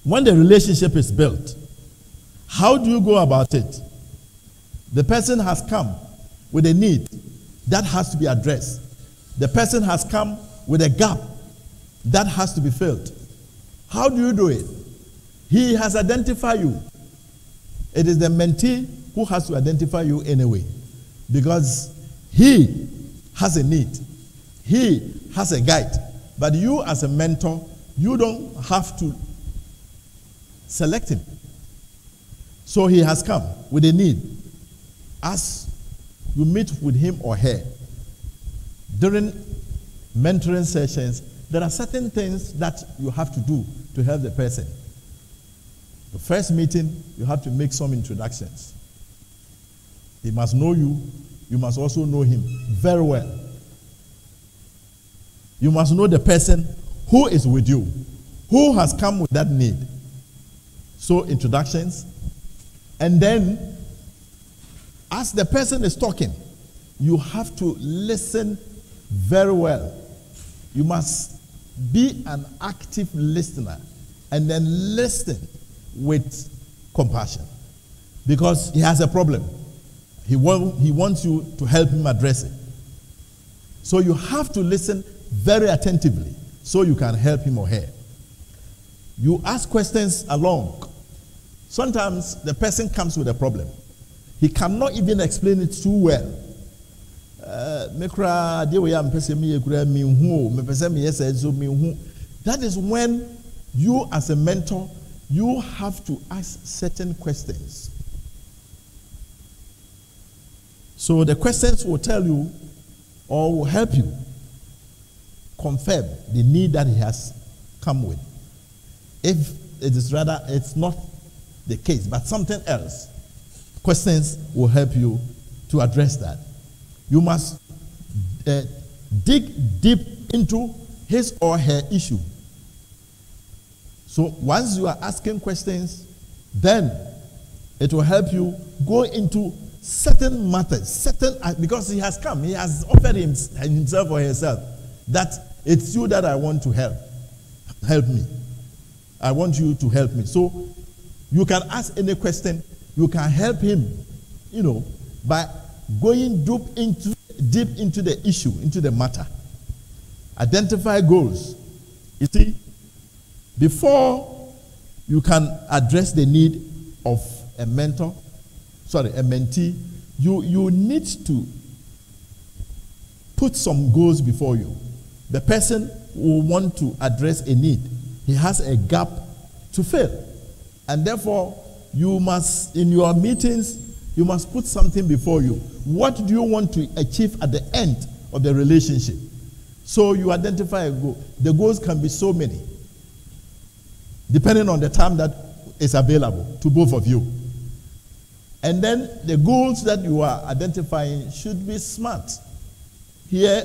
when the relationship is built, how do you go about it? The person has come with a need that has to be addressed. The person has come with a gap that has to be filled. How do you do it? He has identified you. It is the mentee who has to identify you anyway, because he has a need. He has a guide. But you as a mentor, you don't have to select him. So he has come with a need. As you meet with him or her during mentoring sessions, there are certain things that you have to do to help the person. The first meeting, you have to make some introductions. He must know you. You must also know him very well. You must know the person who is with you, who has come with that need. So introductions. And then, as the person is talking, you have to listen very well. You must be an active listener and then listen with compassion, because he has a problem. He wants you to help him address it. So you have to listen very attentively so you can help him or her. You ask questions along. Sometimes the person comes with a problem. He cannot even explain it too well. That is when you as a mentor, you have to ask certain questions. So the questions will tell you or will help you confirm the need that he has come with. If it is rather, it's not the case, but something else, questions will help you to address that. You must dig deep into his or her issue. So once you are asking questions, then it will help you go into certain matters, because he has come, he has offered himself or herself that it's you that I want to help. Help me. I want you to help me. So you can ask any question. You can help him, by going deep into the issue, into the matter. Identify goals. You see, before you can address the need of a mentor, mentee, you need to put some goals before you. The person will want to address a need. He has a gap to fill. And therefore, you must, in your meetings, you must put something before you. What do you want to achieve at the end of the relationship? So you identify a goal. The goals can be so many, depending on the time that is available to both of you. And then the goals that you are identifying should be SMART. Here,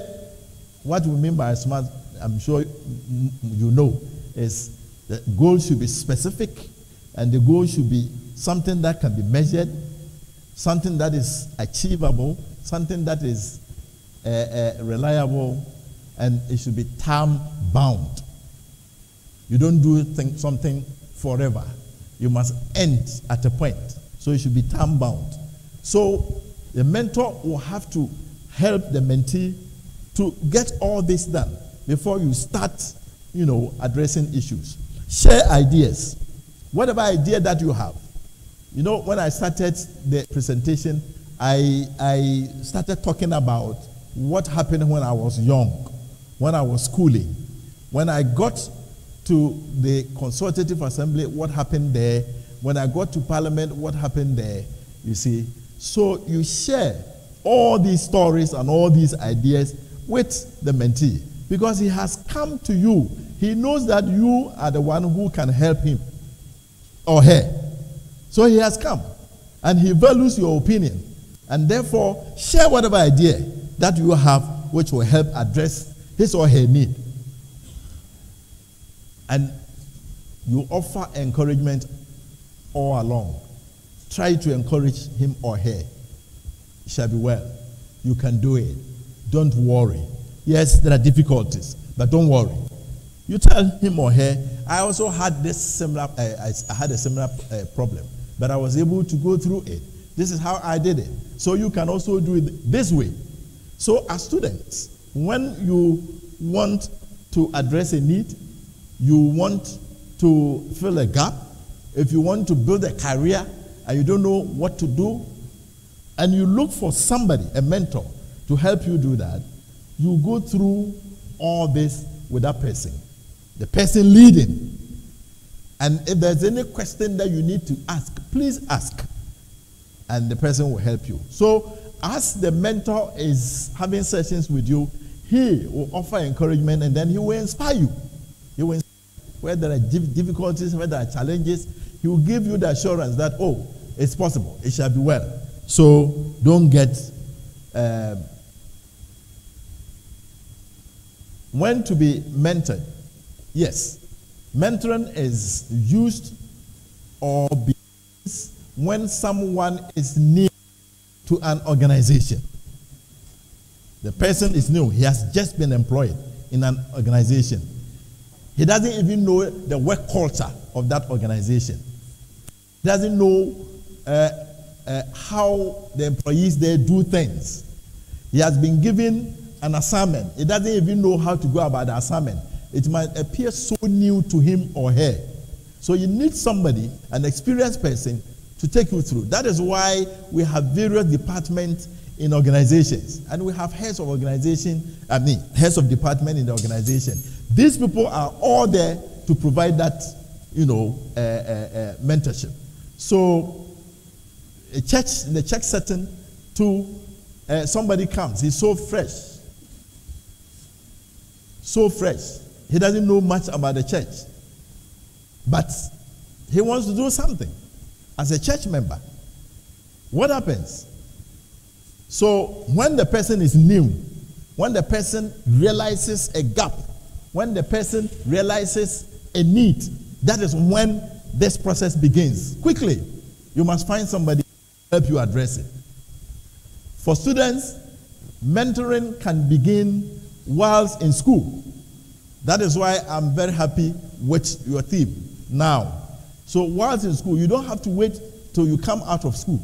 what we mean by SMART, I'm sure you know, is the goal should be specific, and the goal should be something that can be measured, something that is achievable, something that is reliable, and it should be time-bound. You don't do something forever. You must end at a point. So it should be time-bound. So the mentor will have to help the mentee to get all this done before you start, addressing issues. Share ideas. Whatever idea that you have. When I started the presentation, I started talking about what happened when I was young, when I was schooling. When I got to the Consultative Assembly, what happened there? When I got to Parliament, what happened there? You see? So you share all these stories and all these ideas with the mentee, because he has come to you. He knows that you are the one who can help him or her. So he has come, and he values your opinion. And therefore, share whatever idea that you have which will help address his or her need. And you offer encouragement all along. Try to encourage him or her. It shall be well. You can do it. Don't worry. Yes, there are difficulties, but don't worry. You tell him or her, I also had this similar, I had a similar problem, but I was able to go through it. This is how I did it. So you can also do it this way. So as students, when you want to address a need, you want to fill a gap, if you want to build a career and you don't know what to do, and you look for somebody, a mentor, to help you do that, you go through all this with that person. The person leading. And if there's any question that you need to ask, please ask. And the person will help you. So as the mentor is having sessions with you, he will offer encouragement, and then he will inspire you. He will inspire you. Where there are difficulties, where there are challenges, he will give you the assurance that, oh, it's possible. It shall be well. So don't get... when to be mentored? Yes. Mentoring is used or begins when someone is new to an organization. The person is new. He has just been employed in an organization. He doesn't even know the work culture of that organization. He doesn't know how the employees there do things. He has been given an assignment. He doesn't even know how to go about the assignment. It might appear so new to him or her. So you need somebody, an experienced person, to take you through. That is why we have various departments in organizations. And we have heads of organization, heads of department in the organization. These people are all there to provide that, mentorship. So in the church setting, somebody comes, he's so fresh. So fresh. He doesn't know much about the church. But he wants to do something as a church member. What happens? So when the person is new, when the person realizes a gap, when the person realizes a need, that is when this process begins. Quickly, you must find somebody to help you address it. For students, mentoring can begin whilst in school. That is why I'm very happy with your theme now. So whilst in school, you don't have to wait till you come out of school.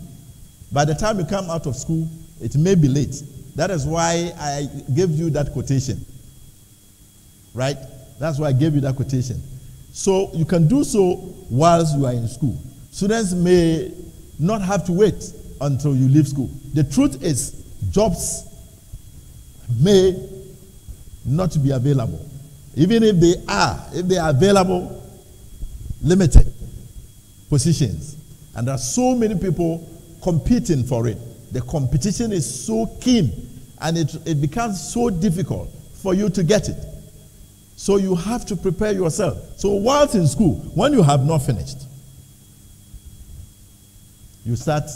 By the time you come out of school, it may be late. That is why I gave you that quotation. Right? That's why I gave you that quotation. So you can do so whilst you are in school. Students may not have to wait until you leave school. The truth is, jobs may not be available. Even if they are available, limited positions. And there are so many people competing for it. The competition is so keen, and it becomes so difficult for you to get it. So you have to prepare yourself. So whilst in school, when you have not finished, you start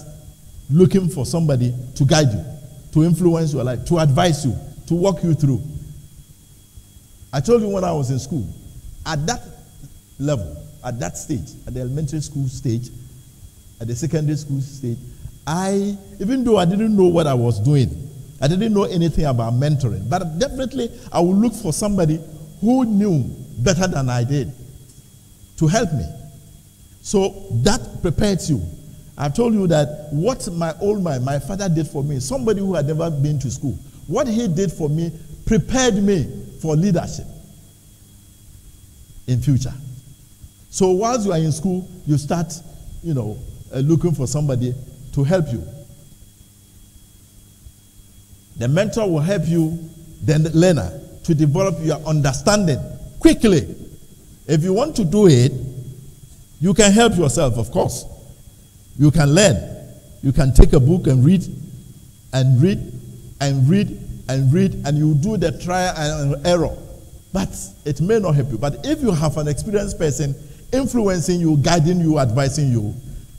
looking for somebody to guide you, to influence your life, to advise you, to walk you through. I told you when I was in school, at that level, at that stage, at the elementary school stage, at the secondary school stage, even though I didn't know what I was doing, I didn't know anything about mentoring, but definitely I would look for somebody who knew better than I did to help me. So that prepares you. I've told you that what my father did for me, somebody who had never been to school, what he did for me prepared me for leadership in future. So whilst you are in school, you start, looking for somebody to help you. The mentor will help you, then the learner, to develop your understanding quickly. If you want to do it, you can help yourself, of course. You can learn. You can take a book and read, and read, and read, and read, and you do the trial and error. But it may not help you. But if you have an experienced person influencing you, guiding you, advising you,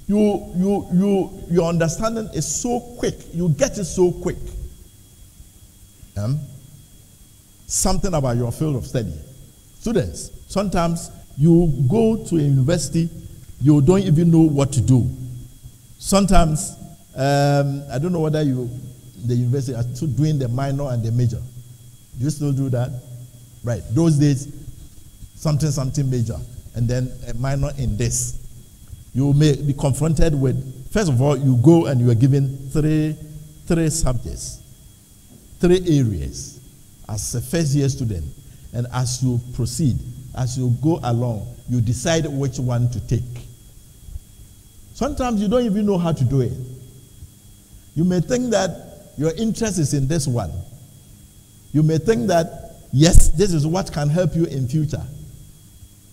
your understanding is so quick. You get it so quick. Something about your field of study. Students, sometimes you go to a university, you don't even know what to do. Sometimes, I don't know whether the university are still doing the minor and the major. Do you still do that? Right. Those days, something major, and then a minor in this. You may be confronted with, first of all, you go and you are given three subjects, 3 areas as a first year student. And as you proceed, as you go along, you decide which one to take. Sometimes you don't even know how to do it. You may think that your interest is in this one. You may think that, yes, this is what can help you in future.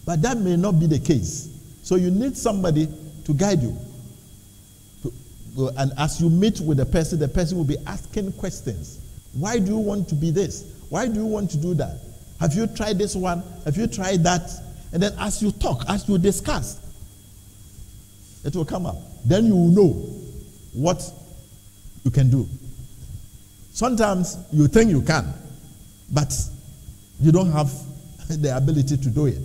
But that may not be the case. So you need somebody to guide you. And as you meet with the person will be asking questions. Why do you want to be this? Why do you want to do that? Have you tried this one? Have you tried that? And then as you talk, as you discuss, it will come up. Then you will know what you can do. Sometimes you think you can, but you don't have the ability to do it.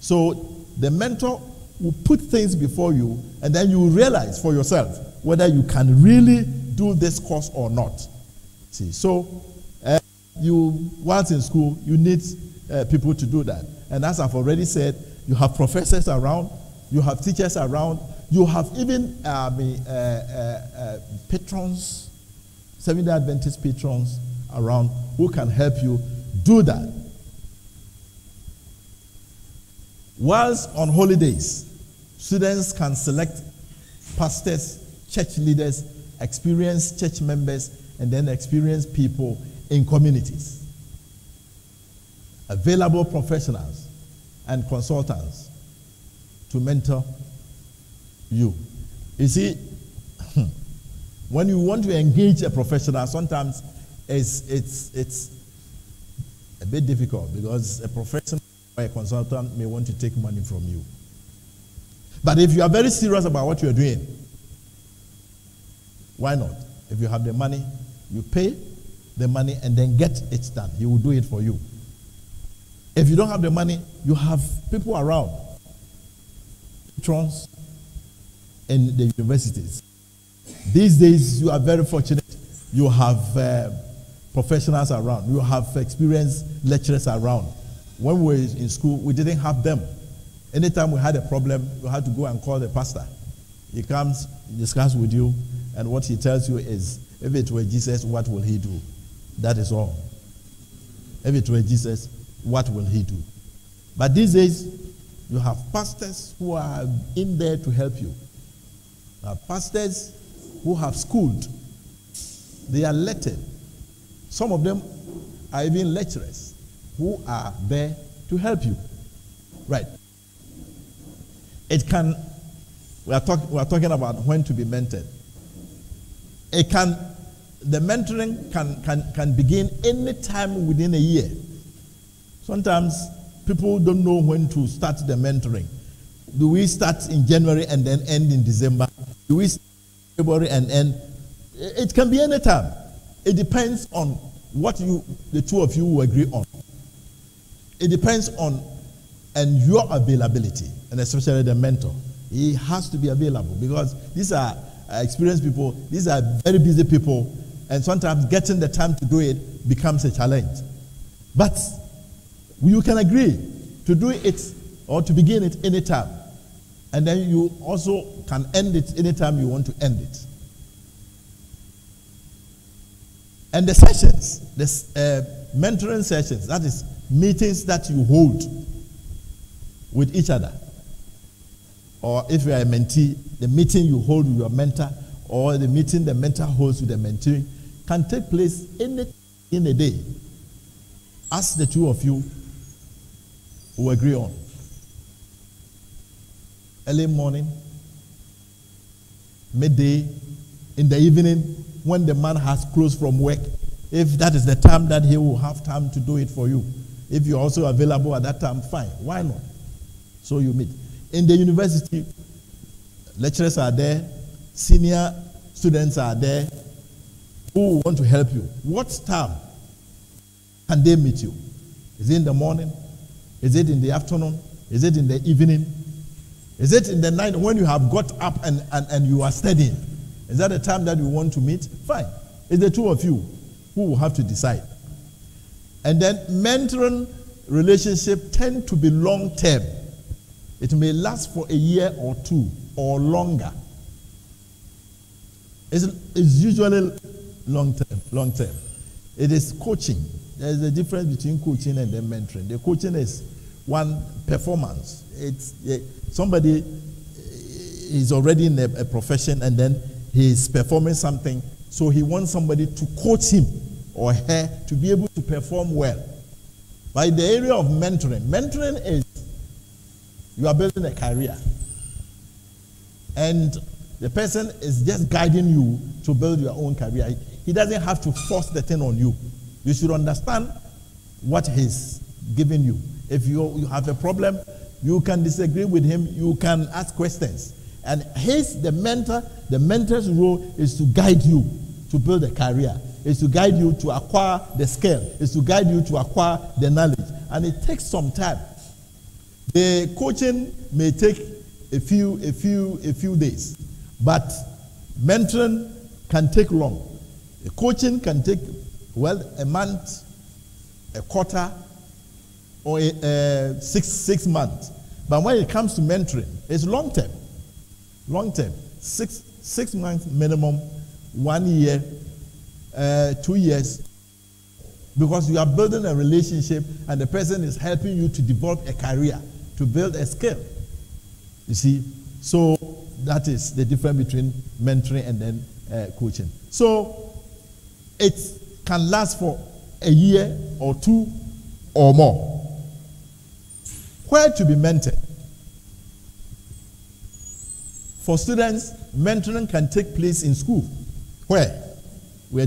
So the mentor will put things before you, and then you will realize for yourself whether you can really do this course or not. See, so once in school, you need people to do that. And as I've already said, you have professors around, you have teachers around, you have even patrons, Seventh-day Adventist patrons around who can help you do that. Whilst on holidays, students can select pastors, church leaders, experienced church members, and then experienced people in communities. Available professionals and consultants to mentor you. You see, when you want to engage a professional, sometimes it's a bit difficult because a professional or a consultant may want to take money from you. But if you are very serious about what you are doing, why not? If you have the money, you pay the money and then get it done. He will do it for you. If you don't have the money, you have people around, patrons in the universities. These days, you are very fortunate. You have professionals around. You have experienced lecturers around. When we were in school, we didn't have them. Anytime we had a problem, you had to go and call the pastor. He comes, discuss with you, and what he tells you is, if it were Jesus, what will he do? That is all. If it were Jesus, what will he do? But these days, you have pastors who are in there to help you. Now, pastors who have schooled. They are lettered. Some of them are even lecturers who are there to help you. Right. We are talking about when to be mentored. The mentoring can begin any time within a year. Sometimes people don't know when to start the mentoring. Do we start in January and then end in December? Do we start in February and end? It can be any time. It depends on what the two of you will agree on. It depends on your availability, and especially the mentor. He has to be available because these are experienced people. These are very busy people, and sometimes getting the time to do it becomes a challenge. But you can agree to do it or to begin it anytime, and then you also can end it anytime you want to end it. And the sessions, mentoring sessions, that is meetings that you hold with each other. Or if you are a mentee, the meeting you hold with your mentor, or the meeting the mentor holds with the mentee, can take place in a day, as the two of you will agree on. Early morning, midday, in the evening, when the man has closed from work, if that is the time that he will have time to do it for you. If you're also available at that time, fine. Why not? So you meet. In the university, lecturers are there, senior students are there who want to help you. What time can they meet you? Is it in the morning? Is it in the afternoon? Is it in the evening? Is it in the night when you have got up and you are studying? Is that the time that you want to meet? Fine. It's the two of you who will have to decide. And then mentoring relationship tend to be long term. It may last for a year or two or longer. It's usually long term. It is coaching. There is a difference between coaching and then mentoring. The coaching is one performance. It's somebody is already in a profession and then he is performing something, so he wants somebody to coach him or her to be able to perform well. But in the area of mentoring is you are building a career, and the person is just guiding you to build your own career. He doesn't have to force the thing on you. You should understand what he's giving you. If you have a problem, you can disagree with him, you can ask questions. And the mentor's role is to guide you to build a career, is to guide you to acquire the skill, is to guide you to acquire the knowledge. And it takes some time. The coaching may take a few days, but mentoring can take long. The coaching can take, a month, a quarter, or 6 months. But when it comes to mentoring, it's long term. Long term, 6 months minimum, 1 year, 2 years, because you are building a relationship and the person is helping you to develop a career, to build a skill. You see, so that is the difference between mentoring and then coaching. So it can last for a year or two or more. Where to be mentored? For students, mentoring can take place in school. Where? We are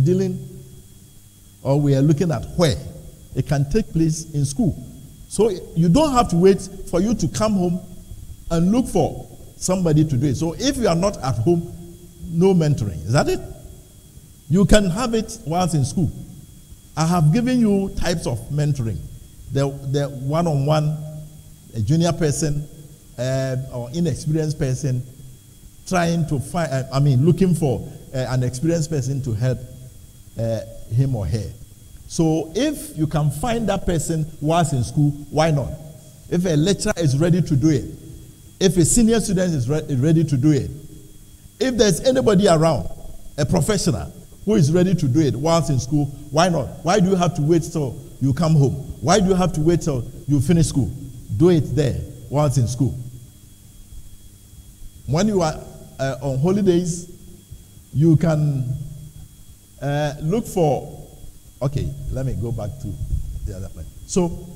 looking at where. It can take place in school. So you don't have to wait for you to come home and look for somebody to do it. So if you are not at home, no mentoring. Is that it? You can have it whilst in school. I have given you types of mentoring. The one-on-one, a junior person, or inexperienced person, trying to looking for an experienced person to help him or her. So if you can find that person whilst in school, why not? If a lecturer is ready to do it, if a senior student is ready to do it, if there's anybody around, a professional who is ready to do it whilst in school, why not? Why do you have to wait till you come home? Why do you have to wait till you finish school? Do it there whilst in school. When you are on holidays, you can look for, okay, let me go back to the other point. So,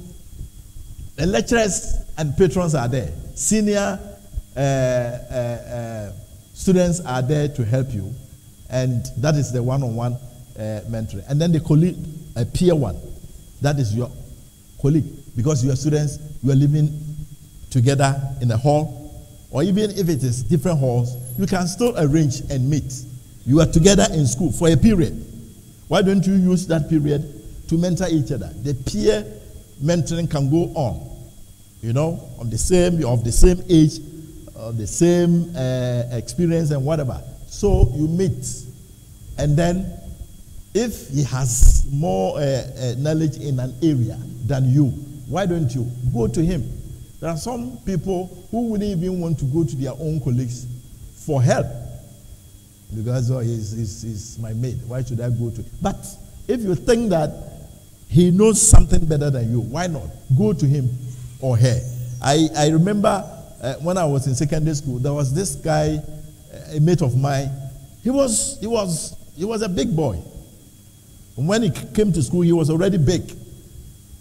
the lecturers and patrons are there. Senior students are there to help you, and that is the one-on-one mentoring. And then the colleague, a peer one, that is your colleague, because you are students, you are living together in a hall, or even if it is different halls, you can still arrange and meet. You are together in school for a period. Why don't you use that period to mentor each other? The peer mentoring can go on, you know, of the same age, the same experience and whatever. So you meet, and then if he has more knowledge in an area than you, why don't you go to him? There are some people who wouldn't even want to go to their own colleagues for help, because he's my mate. Why should I go to him? But if you think that he knows something better than you, why not go to him or her? I remember when I was in secondary school, there was this guy, a mate of mine. He was a big boy. When he came to school, he was already big,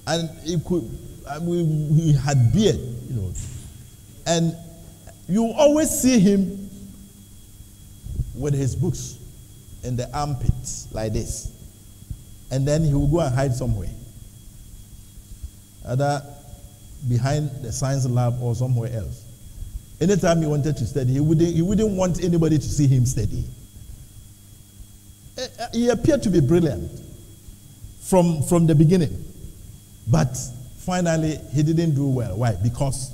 and he had beard, you know, and you always see him with his books in the armpits like this, and then he will go and hide somewhere, either behind the science lab or somewhere else. Anytime he wanted to study, he wouldn't want anybody to see him study. He appeared to be brilliant from the beginning, but finally he didn't do well. Why? Because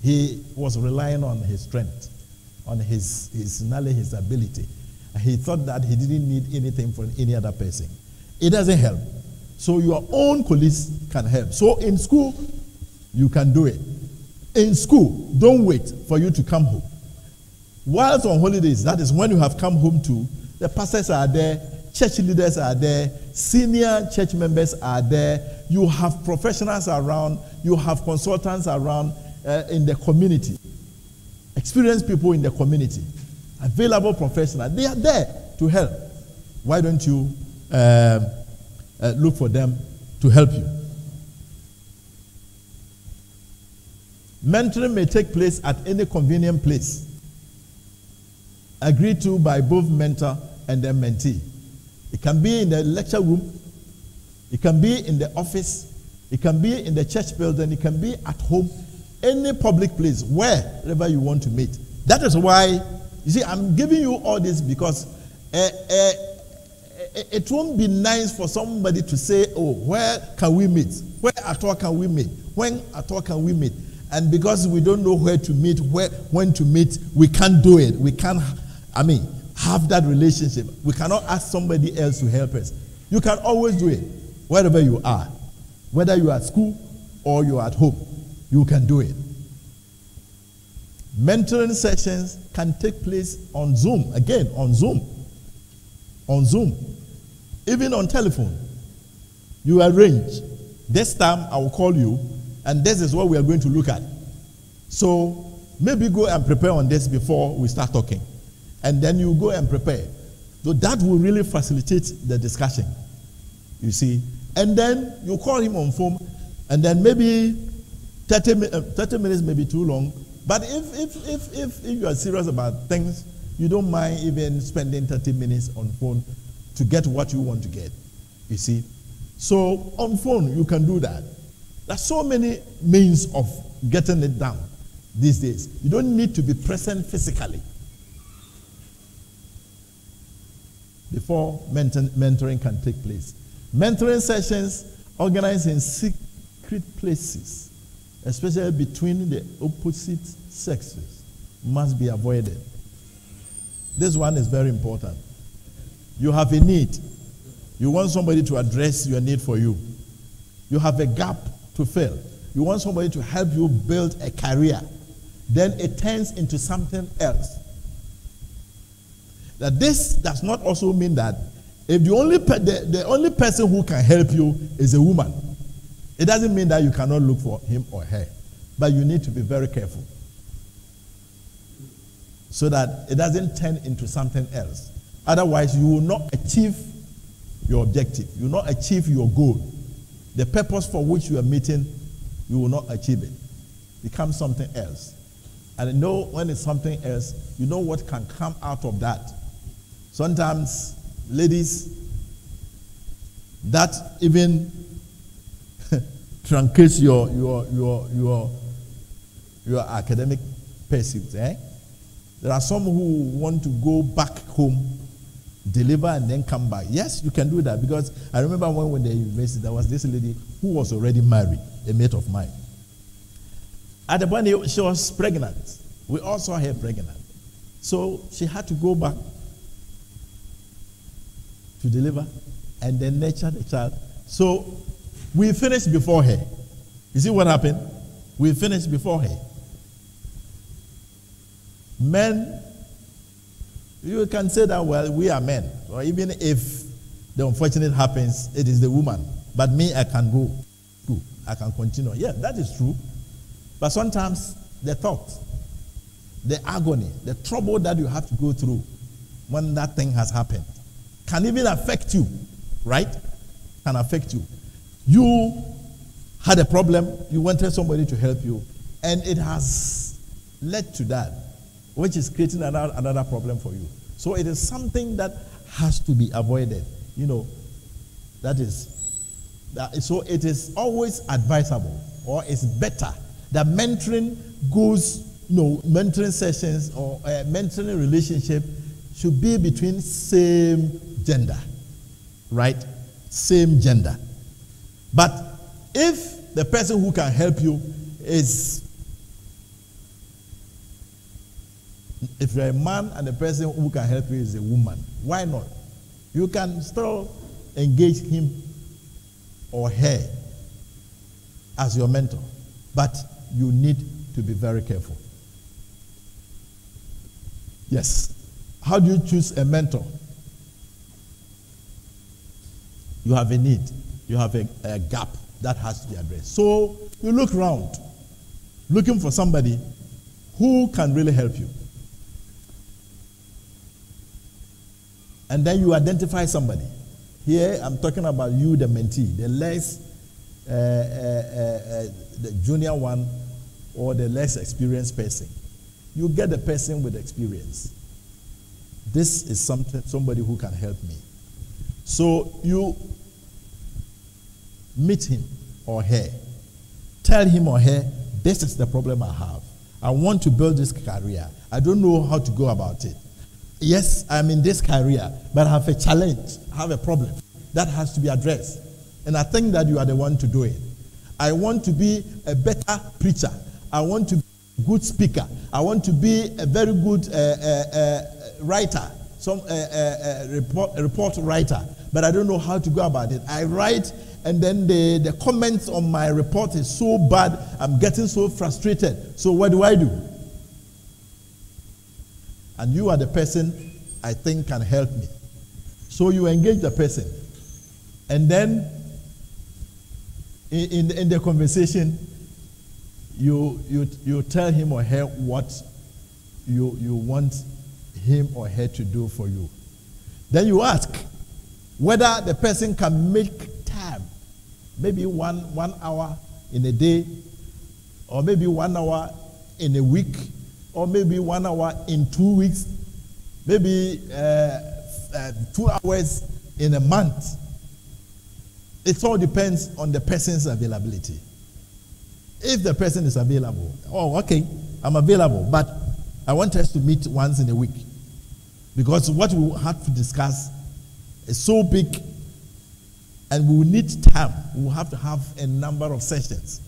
he was relying on his strength, on his knowledge, his ability. He thought that he didn't need anything from any other person. It doesn't help. So your own colleagues can help. So in school, you can do it. In school, don't wait for you to come home. Whilst on holidays, that is when you have come home to, the pastors are there, church leaders are there, senior church members are there, you have professionals around, you have consultants around in the community, experienced people in the community, available professionals. They are there to help. Why don't you look for them to help you? Mentoring may take place at any convenient place, agreed to by both mentor and the mentee. It can be in the lecture room, it can be in the office, it can be in the church building, it can be at home, any public place, wherever you want to meet. That is why, you see, I'm giving you all this because it won't be nice for somebody to say, oh, where can we meet? Where at all can we meet? When at all can we meet? And because we don't know where to meet, when to meet, we can't do it. We can't, have that relationship. We cannot ask somebody else to help us. You can always do it wherever you are. Whether you are at school or you are at home, you can do it. Mentoring sessions can take place on Zoom. Again, on Zoom. On Zoom. Even on telephone. You arrange. This time I will call you, and this is what we are going to look at. So maybe go and prepare on this before we start talking. And then you go and prepare. So that will really facilitate the discussion. You see. And then you call him on phone, and then maybe 30 minutes may be too long. But if you are serious about things, you don't mind even spending 30 minutes on phone to get what you want to get. You see. So on phone, you can do that. There's so many means of getting it done these days. You don't need to be present physically before mentoring can take place. Mentoring sessions organized in secret places, especially between the opposite sexes, must be avoided. This one is very important. You have a need. You want somebody to address your need for you. You have a gap to fill. You want somebody to help you build a career. Then it turns into something else. That this does not also mean that if the only person who can help you is a woman, it doesn't mean that you cannot look for him or her. But you need to be very careful. so that it doesn't turn into something else. Otherwise, you will not achieve your objective. You will not achieve your goal. The purpose for which you are meeting, you will not achieve it. It becomes something else. And I know when it's something else, you know what can come out of that. Sometimes, ladies, that even truncates your academic pursuits. There are some who want to go back home, deliver, and then come back. Yes, you can do that, because I remember when we were in the university, there was this lady who was already married, a mate of mine. At the point she was pregnant. We all saw her pregnant. So she had to go back to deliver and then nurture the child. So we finished before her. You see what happened? We finished before her. Men, you can say that, well, we are men. Or even if the unfortunate happens, it is the woman. But me, I can go. I can continue. Yeah, that is true. But sometimes the thought, the agony, the trouble that you have to go through when that thing has happened can even affect you, right? Can affect you. You had a problem, you wanted somebody to help you, and it has led to that, which is creating another problem for you. So it is something that has to be avoided. So it is always advisable, or it's better that mentoring goes, mentoring sessions or mentoring relationship should be between same gender, right? Same gender. But if the person who can help you is, if you're a man and the person who can help you is a woman, why not? You can still engage him or her as your mentor, but you need to be very careful. Yes. How do you choose a mentor? You have a need. You have a gap that has to be addressed. So you look around, looking for somebody who can really help you. And then you identify somebody. Here I'm talking about you, the mentee, the less, the junior one, or the less experienced person. You get the person with experience. This is somebody who can help me. So you meet him or her. Tell him or her, this is the problem I have. I want to build this career. I don't know how to go about it. Yes, I'm in this career, but I have a challenge, I have a problem that has to be addressed. And I think that you are the one to do it. I want to be a better preacher. I want to be a good speaker. I want to be a very good writer, report writer, but I don't know how to go about it. I write, and then the comments on my report is so bad, I'm getting so frustrated. So what do? And you are the person I think can help me. So you engage the person, and then in the conversation, you tell him or her what you want him or her to do for you. Then you ask whether the person can make time, maybe one hour in a day, or maybe 1 hour in a week, or maybe 1 hour in 2 weeks, maybe 2 hours in a month. It all depends on the person's availability. If the person is available, okay, I'm available, but I want us to meet once in a week. Because what we have to discuss is so big, and we will need time. We will have to have a number of sessions.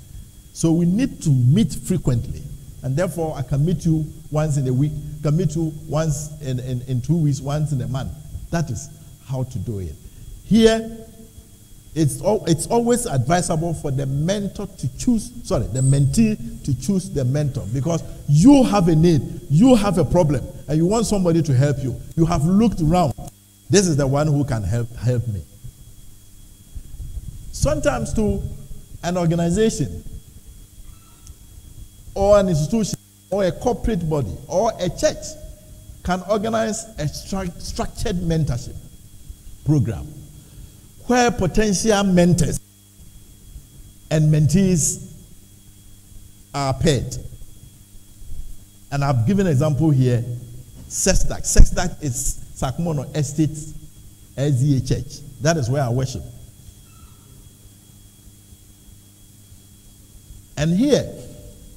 So we need to meet frequently. And therefore, I can meet you once in a week, can meet you once in 2 weeks, once in a month. That is how to do it. Here, it's always advisable for the mentee to choose the mentor, because you have a need, you have a problem, and you want somebody to help you. You have looked around. This is the one who can help me. Sometimes to an organization or an institution or a corporate body or a church can organize a structured mentorship program where potential mentors and mentees are paired. And I've given an example here. Sextac. Sextac is Sakumono Estate SDA Church. That is where I worship. And here,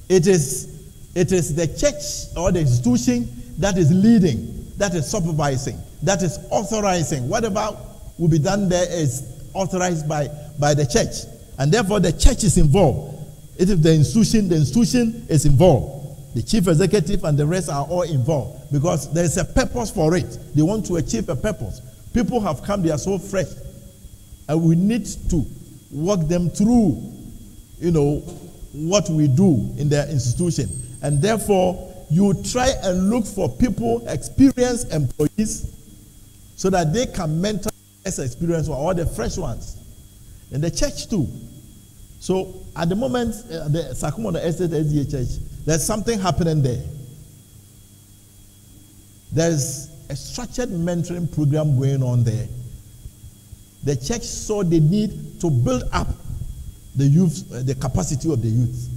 it is the church or the institution that is leading, that is supervising, that is authorizing. Whatever will be done there is authorized by the church. And therefore, the church is involved. It is the institution is involved. The chief executive and the rest are all involved because there is a purpose for it. They want to achieve a purpose. People have come, they are so fresh. And we need to walk them through, what we do in their institution. And therefore, you try and look for people, experienced employees, so that they can mentor less experienced ones, or the fresh ones. In the church too. So at the moment, the Sakumono Estate SDA Church, there's something happening there. There's a structured mentoring program going on there. The church saw the need to build up the youth, the capacity of the youth,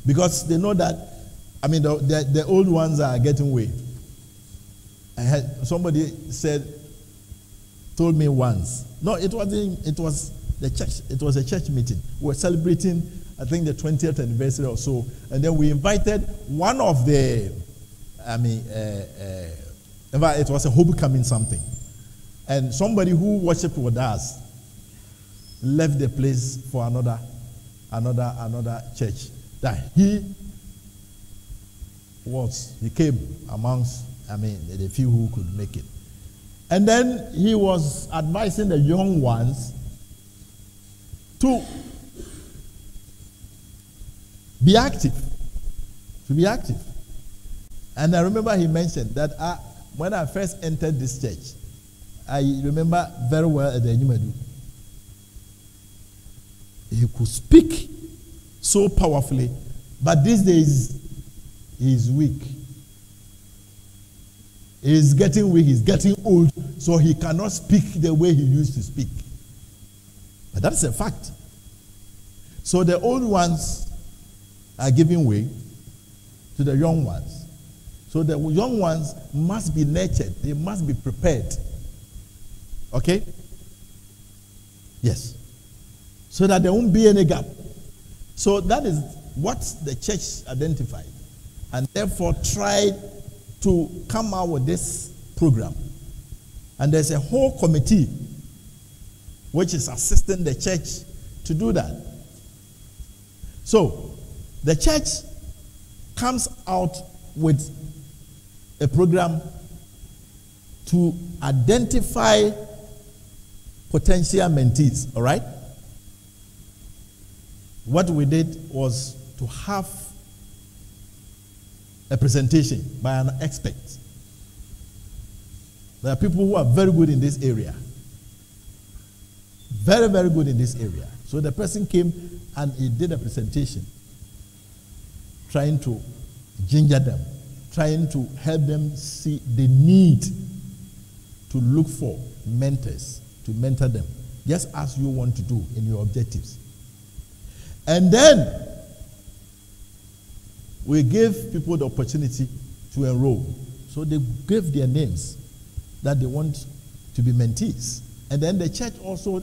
because they know that, the old ones are getting away. I had somebody told me once. No, it was the church. It was a church meeting. We were celebrating, I think, the 20th anniversary or so, and then we invited one of the, it was a homecoming something, and somebody who worshipped with us left the place for another church. That he came amongst, the few who could make it. And then he was advising the young ones to be active. And I remember he mentioned that when I first entered this church, I remember very well at the Enyimadu. He could speak so powerfully, but these days he is weak. He is getting weak, he's getting old, so he cannot speak the way he used to speak. But that's a fact. So the old ones are giving way to the young ones. So the young ones must be nurtured, they must be prepared. Okay? Yes. So that there won't be any gap. So that is what the church identified, and therefore tried to come out with this program. And there's a whole committee which is assisting the church to do that. So the church comes out with a program to identify potential mentees, all right? What we did was to have a presentation by an expert. There are people who are very good in this area. Very, very good in this area. So the person came and he did a presentation, trying to ginger them, trying to help them see the need to look for mentors, to mentor them, just as you want to do in your objectives. And then we gave people the opportunity to enroll. So they gave their names that they want to be mentees. And then the church also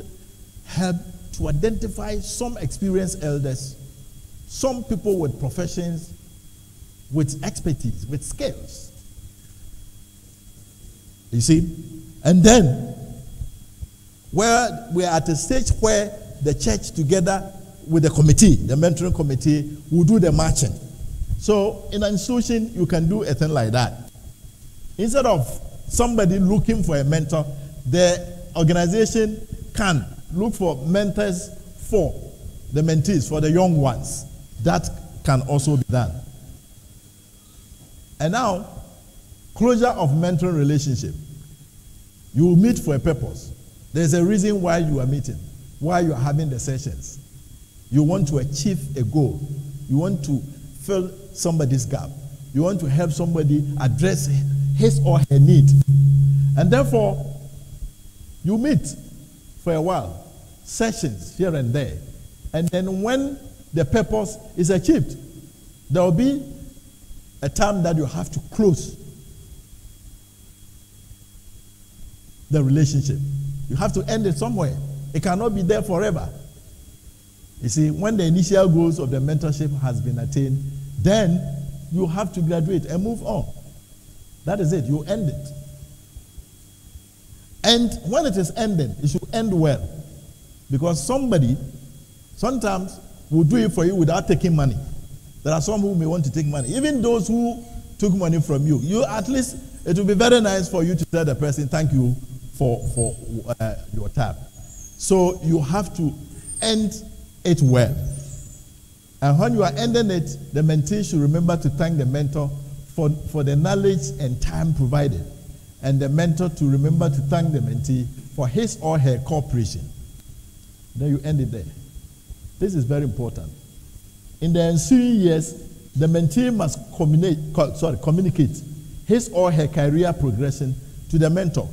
helped to identify some experienced elders, some people with professions, with expertise, with skills. You see? And then where we are at a stage where the church together with the committee, the mentoring committee, will do the matching. So in an institution, you can do a thing like that. Instead of somebody looking for a mentor, the organization can look for mentors for the mentees, for the young ones. That can also be done. And now, closure of mentoring relationship. You will meet for a purpose. There's a reason why you are meeting, why you are having the sessions. You want to achieve a goal. You want to fill somebody's gap. You want to help somebody address his or her need. And therefore, you meet for a while, sessions here and there. And then when the purpose is achieved, there will be a time that you have to close the relationship. You have to end it somewhere. It cannot be there forever. You see, when the initial goals of the mentorship has been attained, then you have to graduate and move on. That is it. You end it. And when it is ended, it should end well. Because somebody sometimes will do it for you without taking money. There are some who may want to take money. Even those who took money from you, at least it will be very nice for you to tell the person, thank you for your time. So you have to end it well. And when you are ending it, the mentee should remember to thank the mentor for the knowledge and time provided. And the mentor to remember to thank the mentee for his or her cooperation. Then you end it there. This is very important. In the ensuing years, the mentee must communicate his or her career progression to the mentor.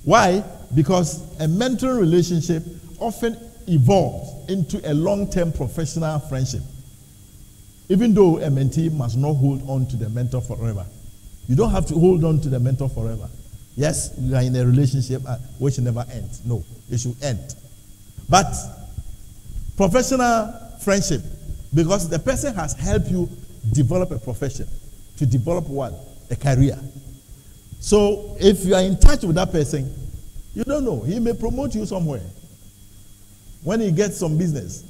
Why? Because a mentoring relationship often evolves into a long-term professional friendship, even though a mentee must not hold on to the mentor forever. You don't have to hold on to the mentor forever. Yes, you are in a relationship which never ends. No, it should end. But professional friendship, because the person has helped you develop a profession, to develop what? A career. So if you are in touch with that person, you don't know. He may promote you somewhere. When he gets some business,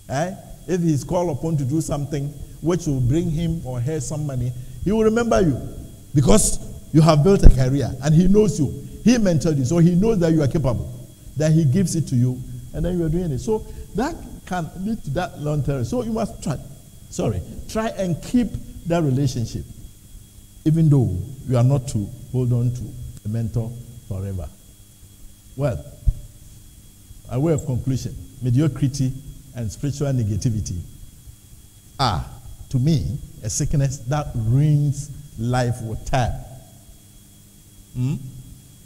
if he is called upon to do something which will bring him or her some money, he will remember you. Because you have built a career and he knows you. He mentored you, so he knows that you are capable. Then he gives it to you and then you are doing it. So that can lead to that long term. So you must try and keep that relationship, even though you are not to hold on to a mentor forever. Well, a way of conclusion, mediocrity and spiritual negativity are, to me, a sickness that ruins life with time.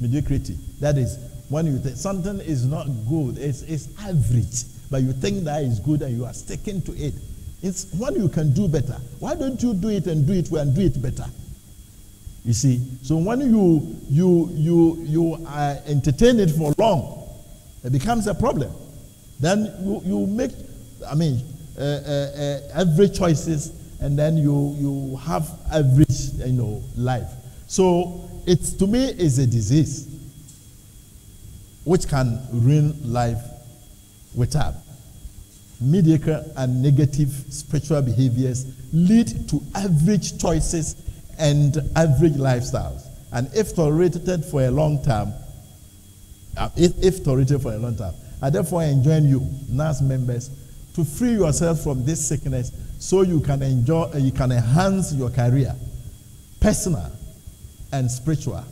Mediocrity. That is, when you think something is not good, it's average, but you think that is good and you are sticking to it. It's when you can do better. Why don't you do it and do it well and do it better? You see, so when you entertain it for long, it becomes a problem. Then you make, average choices, and then you have average, life. So it's, to me, is a disease which can ruin life with time. Mediocre and negative spiritual behaviors lead to average choices and average lifestyles. And if tolerated for a long time, I therefore enjoin you, NAS members, to free yourself from this sickness so you can enhance your career, personal and spiritual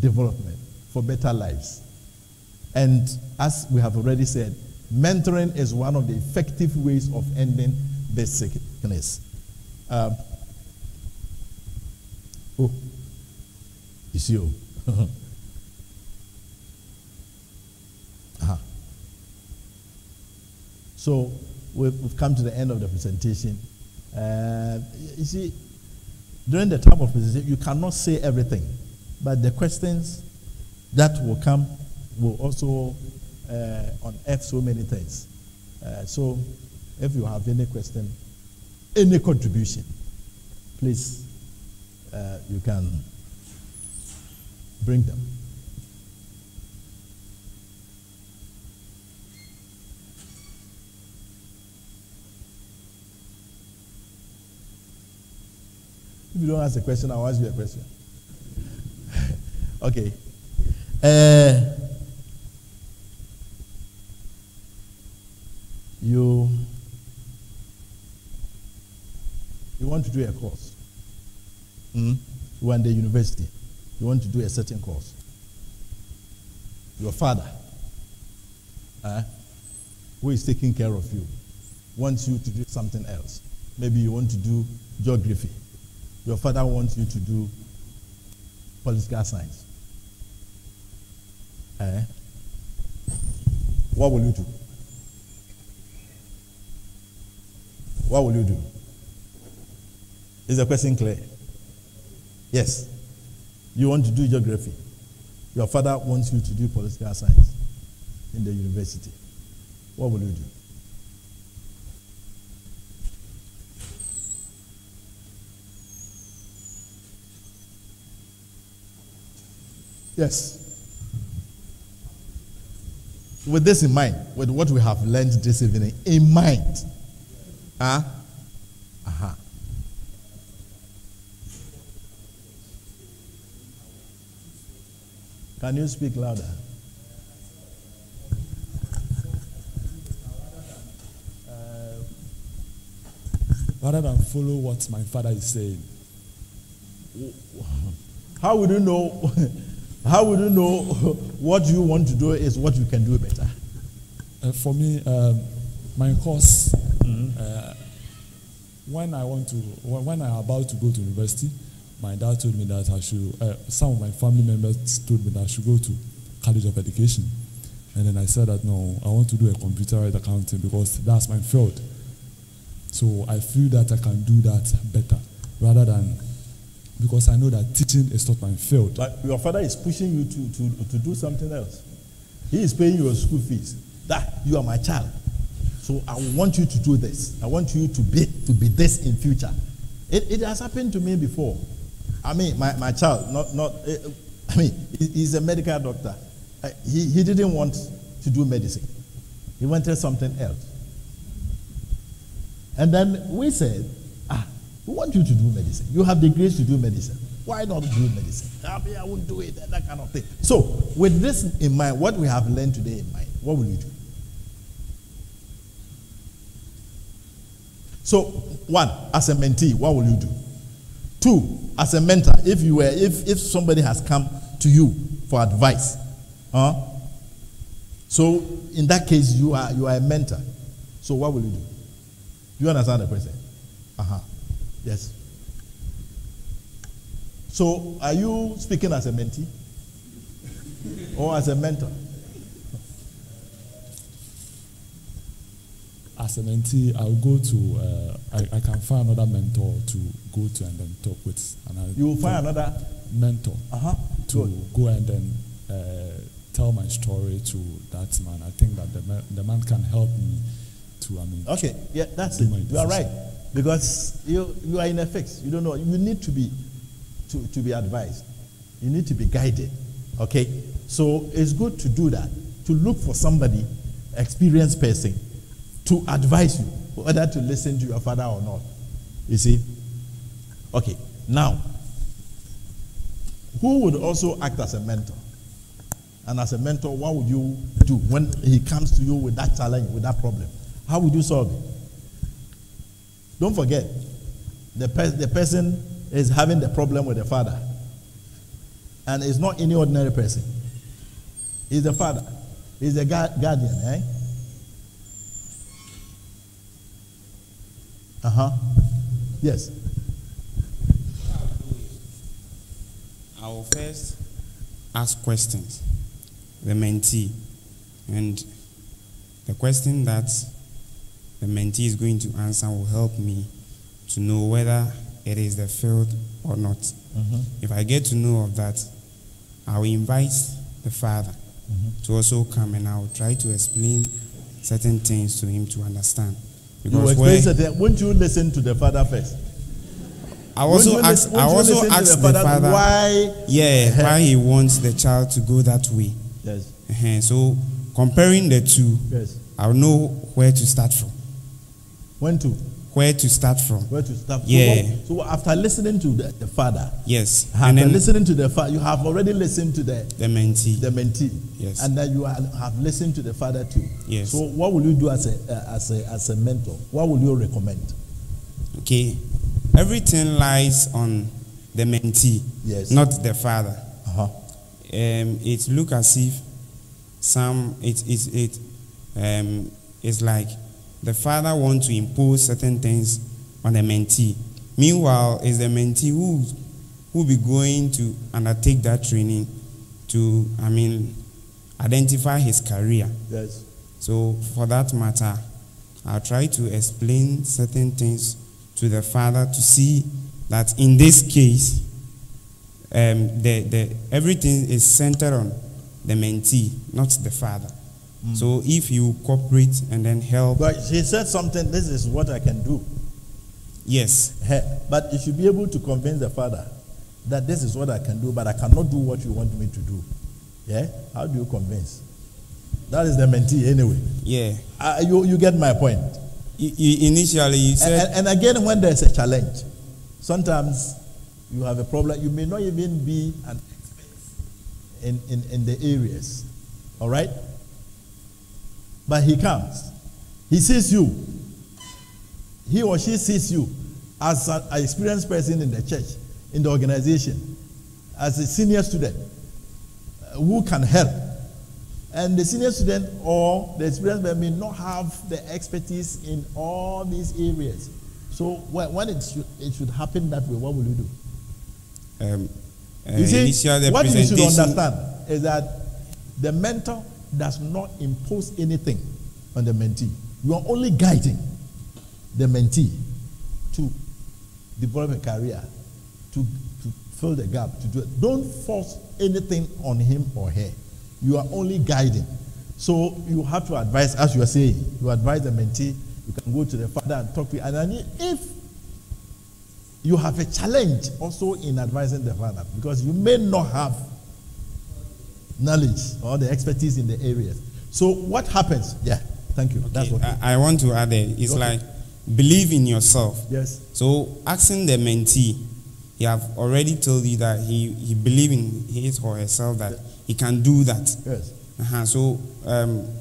development for better lives. And as we have already said, mentoring is one of the effective ways of ending this sickness. It's you. So we've come to the end of the presentation. You see, during the time of presentation, you cannot say everything, but the questions that will come will also unearth so many things. So if you have any question, any contribution, please, you can bring them. If you don't ask a question, I'll ask you a question. Okay. You want to do a course. You are in the university. You want to do a certain course. Your father, who is taking care of you, wants you to do something else. Maybe you want to do geography. Your father wants you to do political science. What will you do? What will you do? Is the question clear? Yes. You want to do geography. Your father wants you to do political science in the university. What will you do? Yes. With this in mind, with what we have learned this evening in mind, Can you speak louder? Rather than follow what my father is saying. How would you know? How would you know what you want to do is what you can do better? For me, my course. When I'm about to go to university, my dad told me that I should. Some of my family members told me that I should go to College of Education, and then I said that no, I want to do a computer accounting because that's my field. So I feel that I can do that better rather than. Because I know that teaching is not my field. But your father is pushing you to do something else. He is paying your school fees. That you are my child. So I want you to do this. I want you to be this in future. It has happened to me before. I mean, my child, he's a medical doctor. He didn't want to do medicine. He wanted something else. And then we said, we want you to do medicine. You have the grace to do medicine. Why not do medicine? I won't do it, that kind of thing. So, with this in mind, what we have learned today in mind, what will you do? So, 1, as a mentee, what will you do? 2, as a mentor, if somebody has come to you for advice, so in that case you are a mentor. So what will you do? Do you understand the question? Yes. So, are you speaking as a mentee or as a mentor? As a mentee, I'll go to. I can find another mentor to go to and then talk with. And you will find another mentor to Good. go and then tell my story to that man. I think that the man can help me to. Okay, yeah, that's it. You are right. Because you are in a fix. You don't know. You need to be advised. You need to be guided. Okay? So it's good to do that. To look for somebody, experienced person, to advise you whether to listen to your father or not. You see? Okay. Now, who would also act as a mentor? And as a mentor, what would you do when he comes to you with that challenge, with that problem? How would you solve it? Don't forget, the person is having the problem with the father. And it's not any ordinary person. He's the father. He's the guardian, eh? Yes. I will first ask questions, the mentee. And the question that the mentee is going to answer will help me to know whether it is the field or not. If I get to know of that, I will invite the father to also come, and I will try to explain certain things to him to understand. Because won't you listen to the father first? I also ask the father why. Why he wants the child to go that way. Yes. So comparing the two, yes, I'll know where to start from. Where to start from? Yeah. So after listening to the father, yes, after listening to the father, you have already listened to the mentee. Yes. And then you have listened to the father too. Yes. So what will you do as a mentor? What will you recommend? Okay. Everything lies on the mentee, yes, not the father. It looks as if it's like the father wants to impose certain things on the mentee. Meanwhile, it's the mentee who who will be going to undertake that training to, identify his career. Yes. So for that matter, I'll try to explain certain things to the father to see that in this case, everything is centered on the mentee, not the father. So if you cooperate and then help. But she said something, this is what I can do. Yes. But you should be able to convince the father that this is what I can do, but I cannot do what you want me to do. Yeah? How do you convince? That is the mentee anyway. Yeah. You get my point. Initially you said. And again, when there's a challenge, sometimes you have a problem. You may not even be an expert in the areas. All right? But he comes. He sees you. He or she sees you as an experienced person in the church, in the organization, as a senior student who can help. And the senior student or the experienced person may not have the expertise in all these areas. So when it should happen that way, what will you do? You see, what you should understand is that the mentor does not impose anything on the mentee. You are only guiding the mentee to develop a career, to fill the gap, to do it. Don't force anything on him or her. You are only guiding. So you have to advise, as you are saying, you advise the mentee, you can go to the father and talk to him. And if you have a challenge also in advising the father, because you may not have knowledge or the expertise in the areas. So what happens? Yeah, thank you. Okay, that's what I want to add there. It's like believe in yourself. Yes. So asking the mentee, he have already told you that he believes in his or herself that he can do that. Yes. So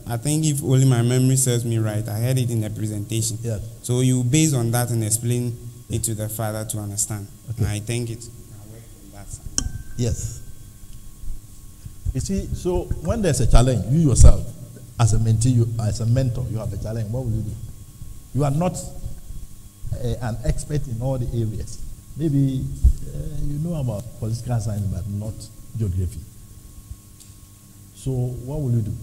I think if only my memory serves me right, I heard it in the presentation. Yes. So you base on that and explain it to the father to understand. Okay. And I think it can work from that side. Yes. You see, so when there's a challenge, you yourself, as a mentee, as a mentor, you have a challenge. What will you do? You are not an expert in all the areas. Maybe you know about political science, but not geography. So what will you do?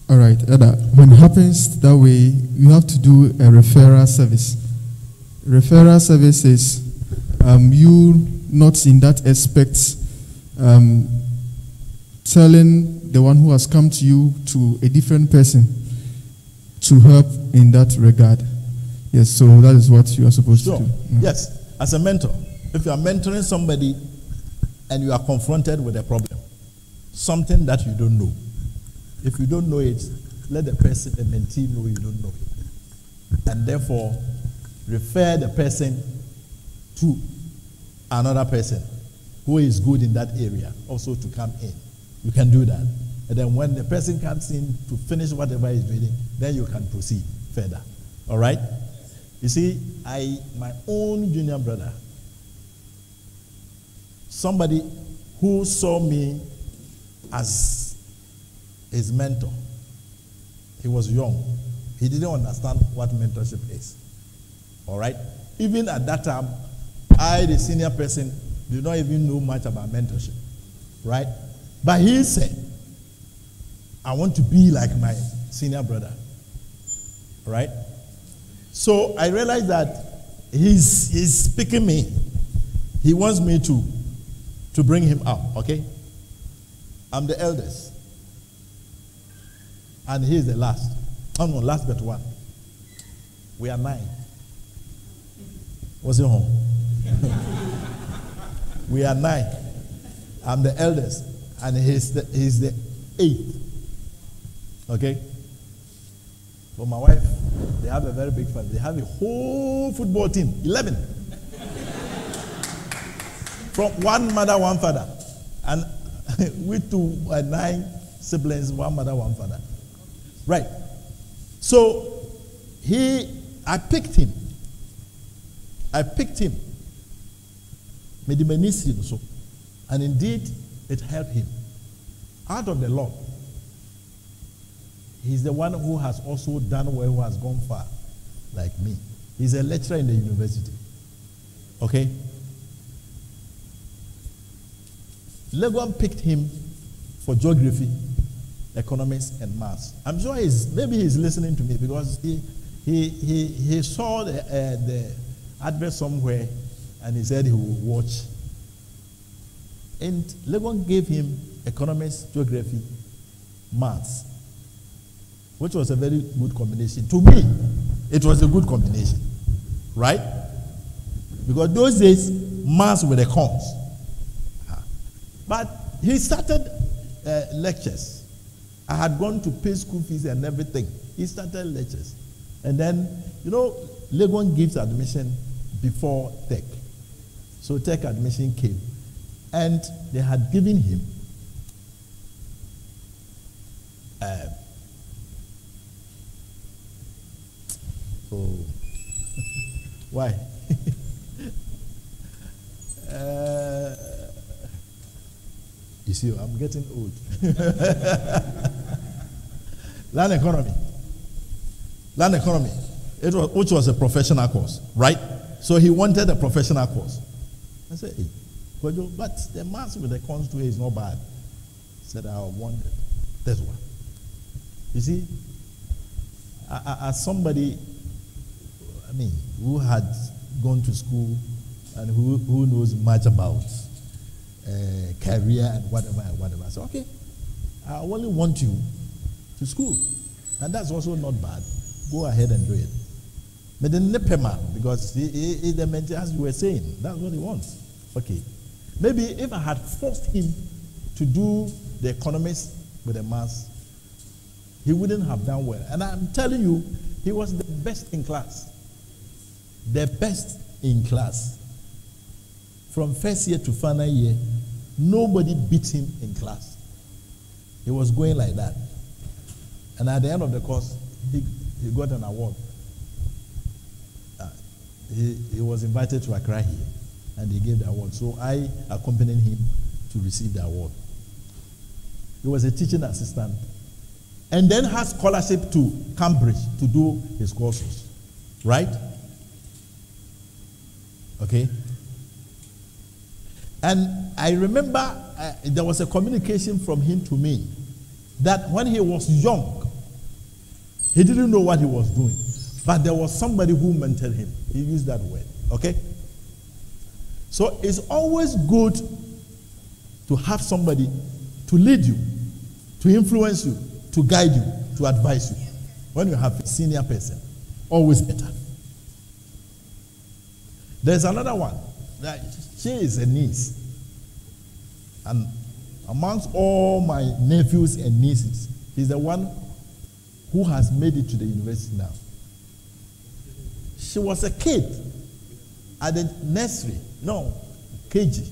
All right, Edda, when it happens that way, you have to do a referral service. Referral service is you not in that aspect telling the one who has come to you to a different person to help in that regard. Yes, so that is what you are supposed to do. Yes, as a mentor, if you are mentoring somebody and you are confronted with a problem, something that you don't know, if you don't know it, let the person, the mentee, know you don't know it. And therefore, refer the person to another person who is good in that area also to come in. You can do that. And then when the person comes in to finish whatever he's doing, then you can proceed further. All right? You see, my own junior brother, somebody who saw me as his mentor, he was young. He didn't understand what mentorship is. All right? Even at that time, I, the senior person, did not even know much about mentorship. Right? But he said, I want to be like my senior brother. Right? So I realized that he's picking me. He wants me to bring him up, okay? I'm the eldest. And he is the last. Oh no, last but one. We are 9. What's your home? We are 9. I'm the eldest. And he's the 8th. Okay? For my wife, they have a very big family. They have a whole football team, 11. From one mother, one father. And we 9 siblings, one mother, one father. Right. So, I picked him. And indeed, it helped him. Out of the Lord. He's the one who has also done well, who has gone far, like me. He's a lecturer in the university. Okay? Legon picked him for geography, economics, and maths. I'm sure maybe he's listening to me because he saw the advert somewhere and he said he would watch. And Legon gave him economics, geography, maths, which was a very good combination. To me, it was a good combination, right? Because those days, maths were the cons. But he started lectures. I had gone to pay school fees and everything. He started lectures. And then, Legon gives admission before tech. So tech admission came. And they had given him why? You see, I'm getting old. Land economy. Which was a professional course, right? So he wanted a professional course. I said, hey, but the maths with the cons to it is not bad. He said, I want this one. You see, as somebody, who had gone to school and who knows much about career and whatever. I said, okay, I only want you to school. And that's also not bad. Go ahead and do it. But then Nepema, because he the mentee, as you were saying, that's what he wants. Okay. Maybe if I had forced him to do the economics with the maths, he wouldn't have done well. And I'm telling you, he was the best in class. The best in class. From first year to final year, nobody beat him in class. He was going like that. And at the end of the course, he got an award. He was invited to Accra here, and he gave the award. So I accompanied him to receive the award. He was a teaching assistant, and then had scholarship to Cambridge to do his courses. Right? Okay? And I remember there was a communication from him to me that when he was young, he didn't know what he was doing. But there was somebody who mentored him. He used that word. Okay? So it's always good to have somebody to lead you, to influence you, to guide you, to advise you. When you have a senior person, always better. There's another one. She is a niece. And amongst all my nephews and nieces, she's the one who has made it to the university now. She was a kid at the nursery, KG.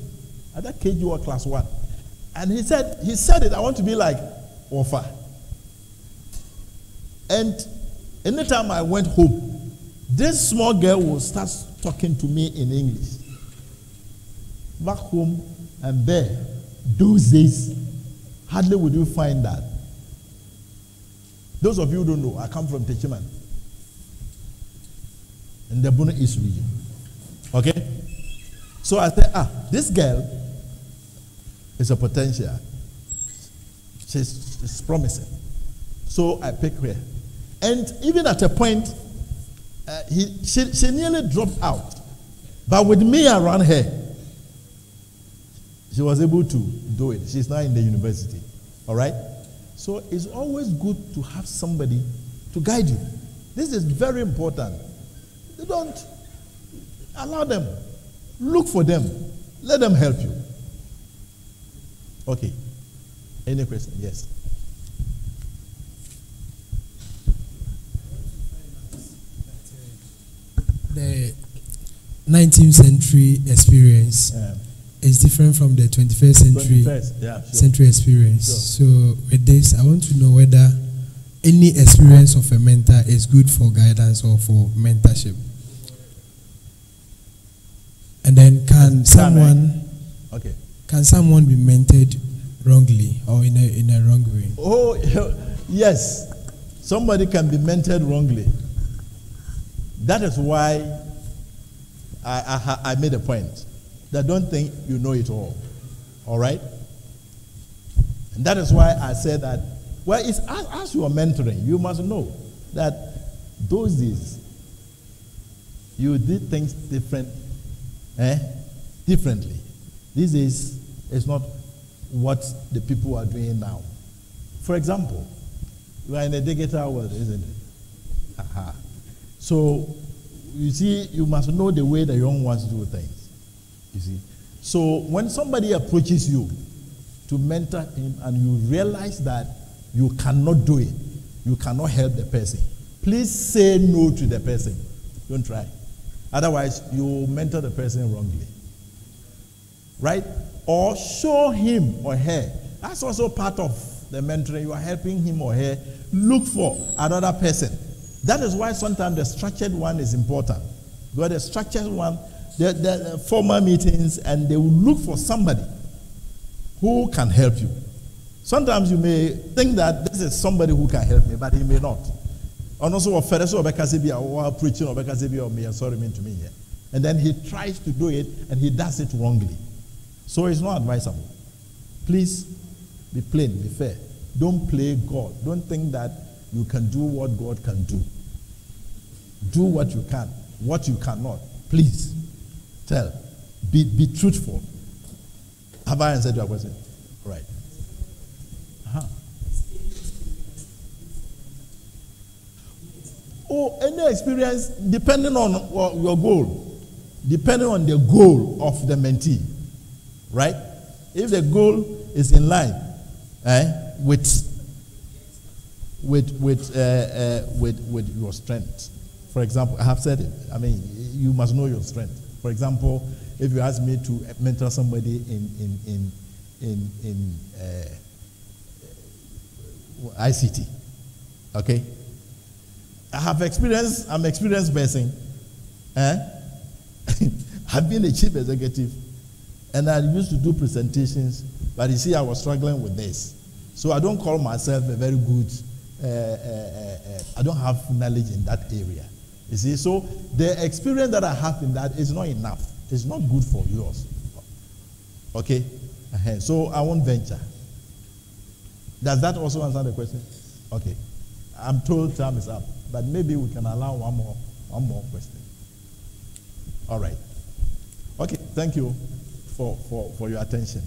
At that KG or class 1. And he said it, I want to be like Ofa. And anytime I went home, this small girl will start talking to me in English. Back home and there, those days, hardly would you find that. Those of you who don't know, I come from Techiman, in the Bono East region. Okay? So I said, this girl is a potential. She's promising. So I picked her. And even at a point, she nearly dropped out. But with me around her, she was able to do it. She's now in the university. All right? So it's always good to have somebody to guide you. This is very important. You don't allow them. Look for them. Let them help you. Okay. Any question? Yes. The 19th century experience is different from the 21st century experience. Sure. So with this, I want to know whether any experience of a mentor is good for guidance or for mentorship. And then can someone be mentored wrongly or in a wrong way? Oh, yes. Somebody can be mentored wrongly. That is why I made a point that don't think you know it all. All right? And that is why I said that, well, it's as you are mentoring, you must know that those days you did things differently. These days, it's not what the people are doing now. For example, we are in a digital world, isn't it? So, you see, you must know the way the young ones do things. You see? So, when somebody approaches you to mentor him and you realize that you cannot do it, you cannot help the person, please say no to the person. Don't try. Otherwise, you mentor the person wrongly. Right? Or show him or her. That's also part of the mentoring. You are helping him or her look for another person. That is why sometimes the structured one is important. Because the structured one, the formal meetings, and they will look for somebody who can help you. Sometimes you may think that this is somebody who can help me, but he may not. And also, or preaching or sorry, mean to me here. And then he tries to do it and he does it wrongly. So it's not advisable. Please be plain, be fair. Don't play God. Don't think that you can do what God can do. Do what you can, what you cannot. Please tell. Be truthful. Have I answered your question? Right. Oh, any experience depending on your goal, depending on the goal of the mentee, right? If the goal is in line with your strength. For example, I have said it. I mean, you must know your strength. For example, if you ask me to mentor somebody in ICT, okay? I'm an experienced person. I've been a chief executive, and I used to do presentations, but you see, I was struggling with this. So I don't call myself a very good, I don't have knowledge in that area. You see, so the experience that I have in that is not enough. It's not good for yours. Okay? So I won't venture. Does that also answer the question? Okay. I'm told time is up, but maybe we can allow one more question. All right. Okay, thank you for your attention.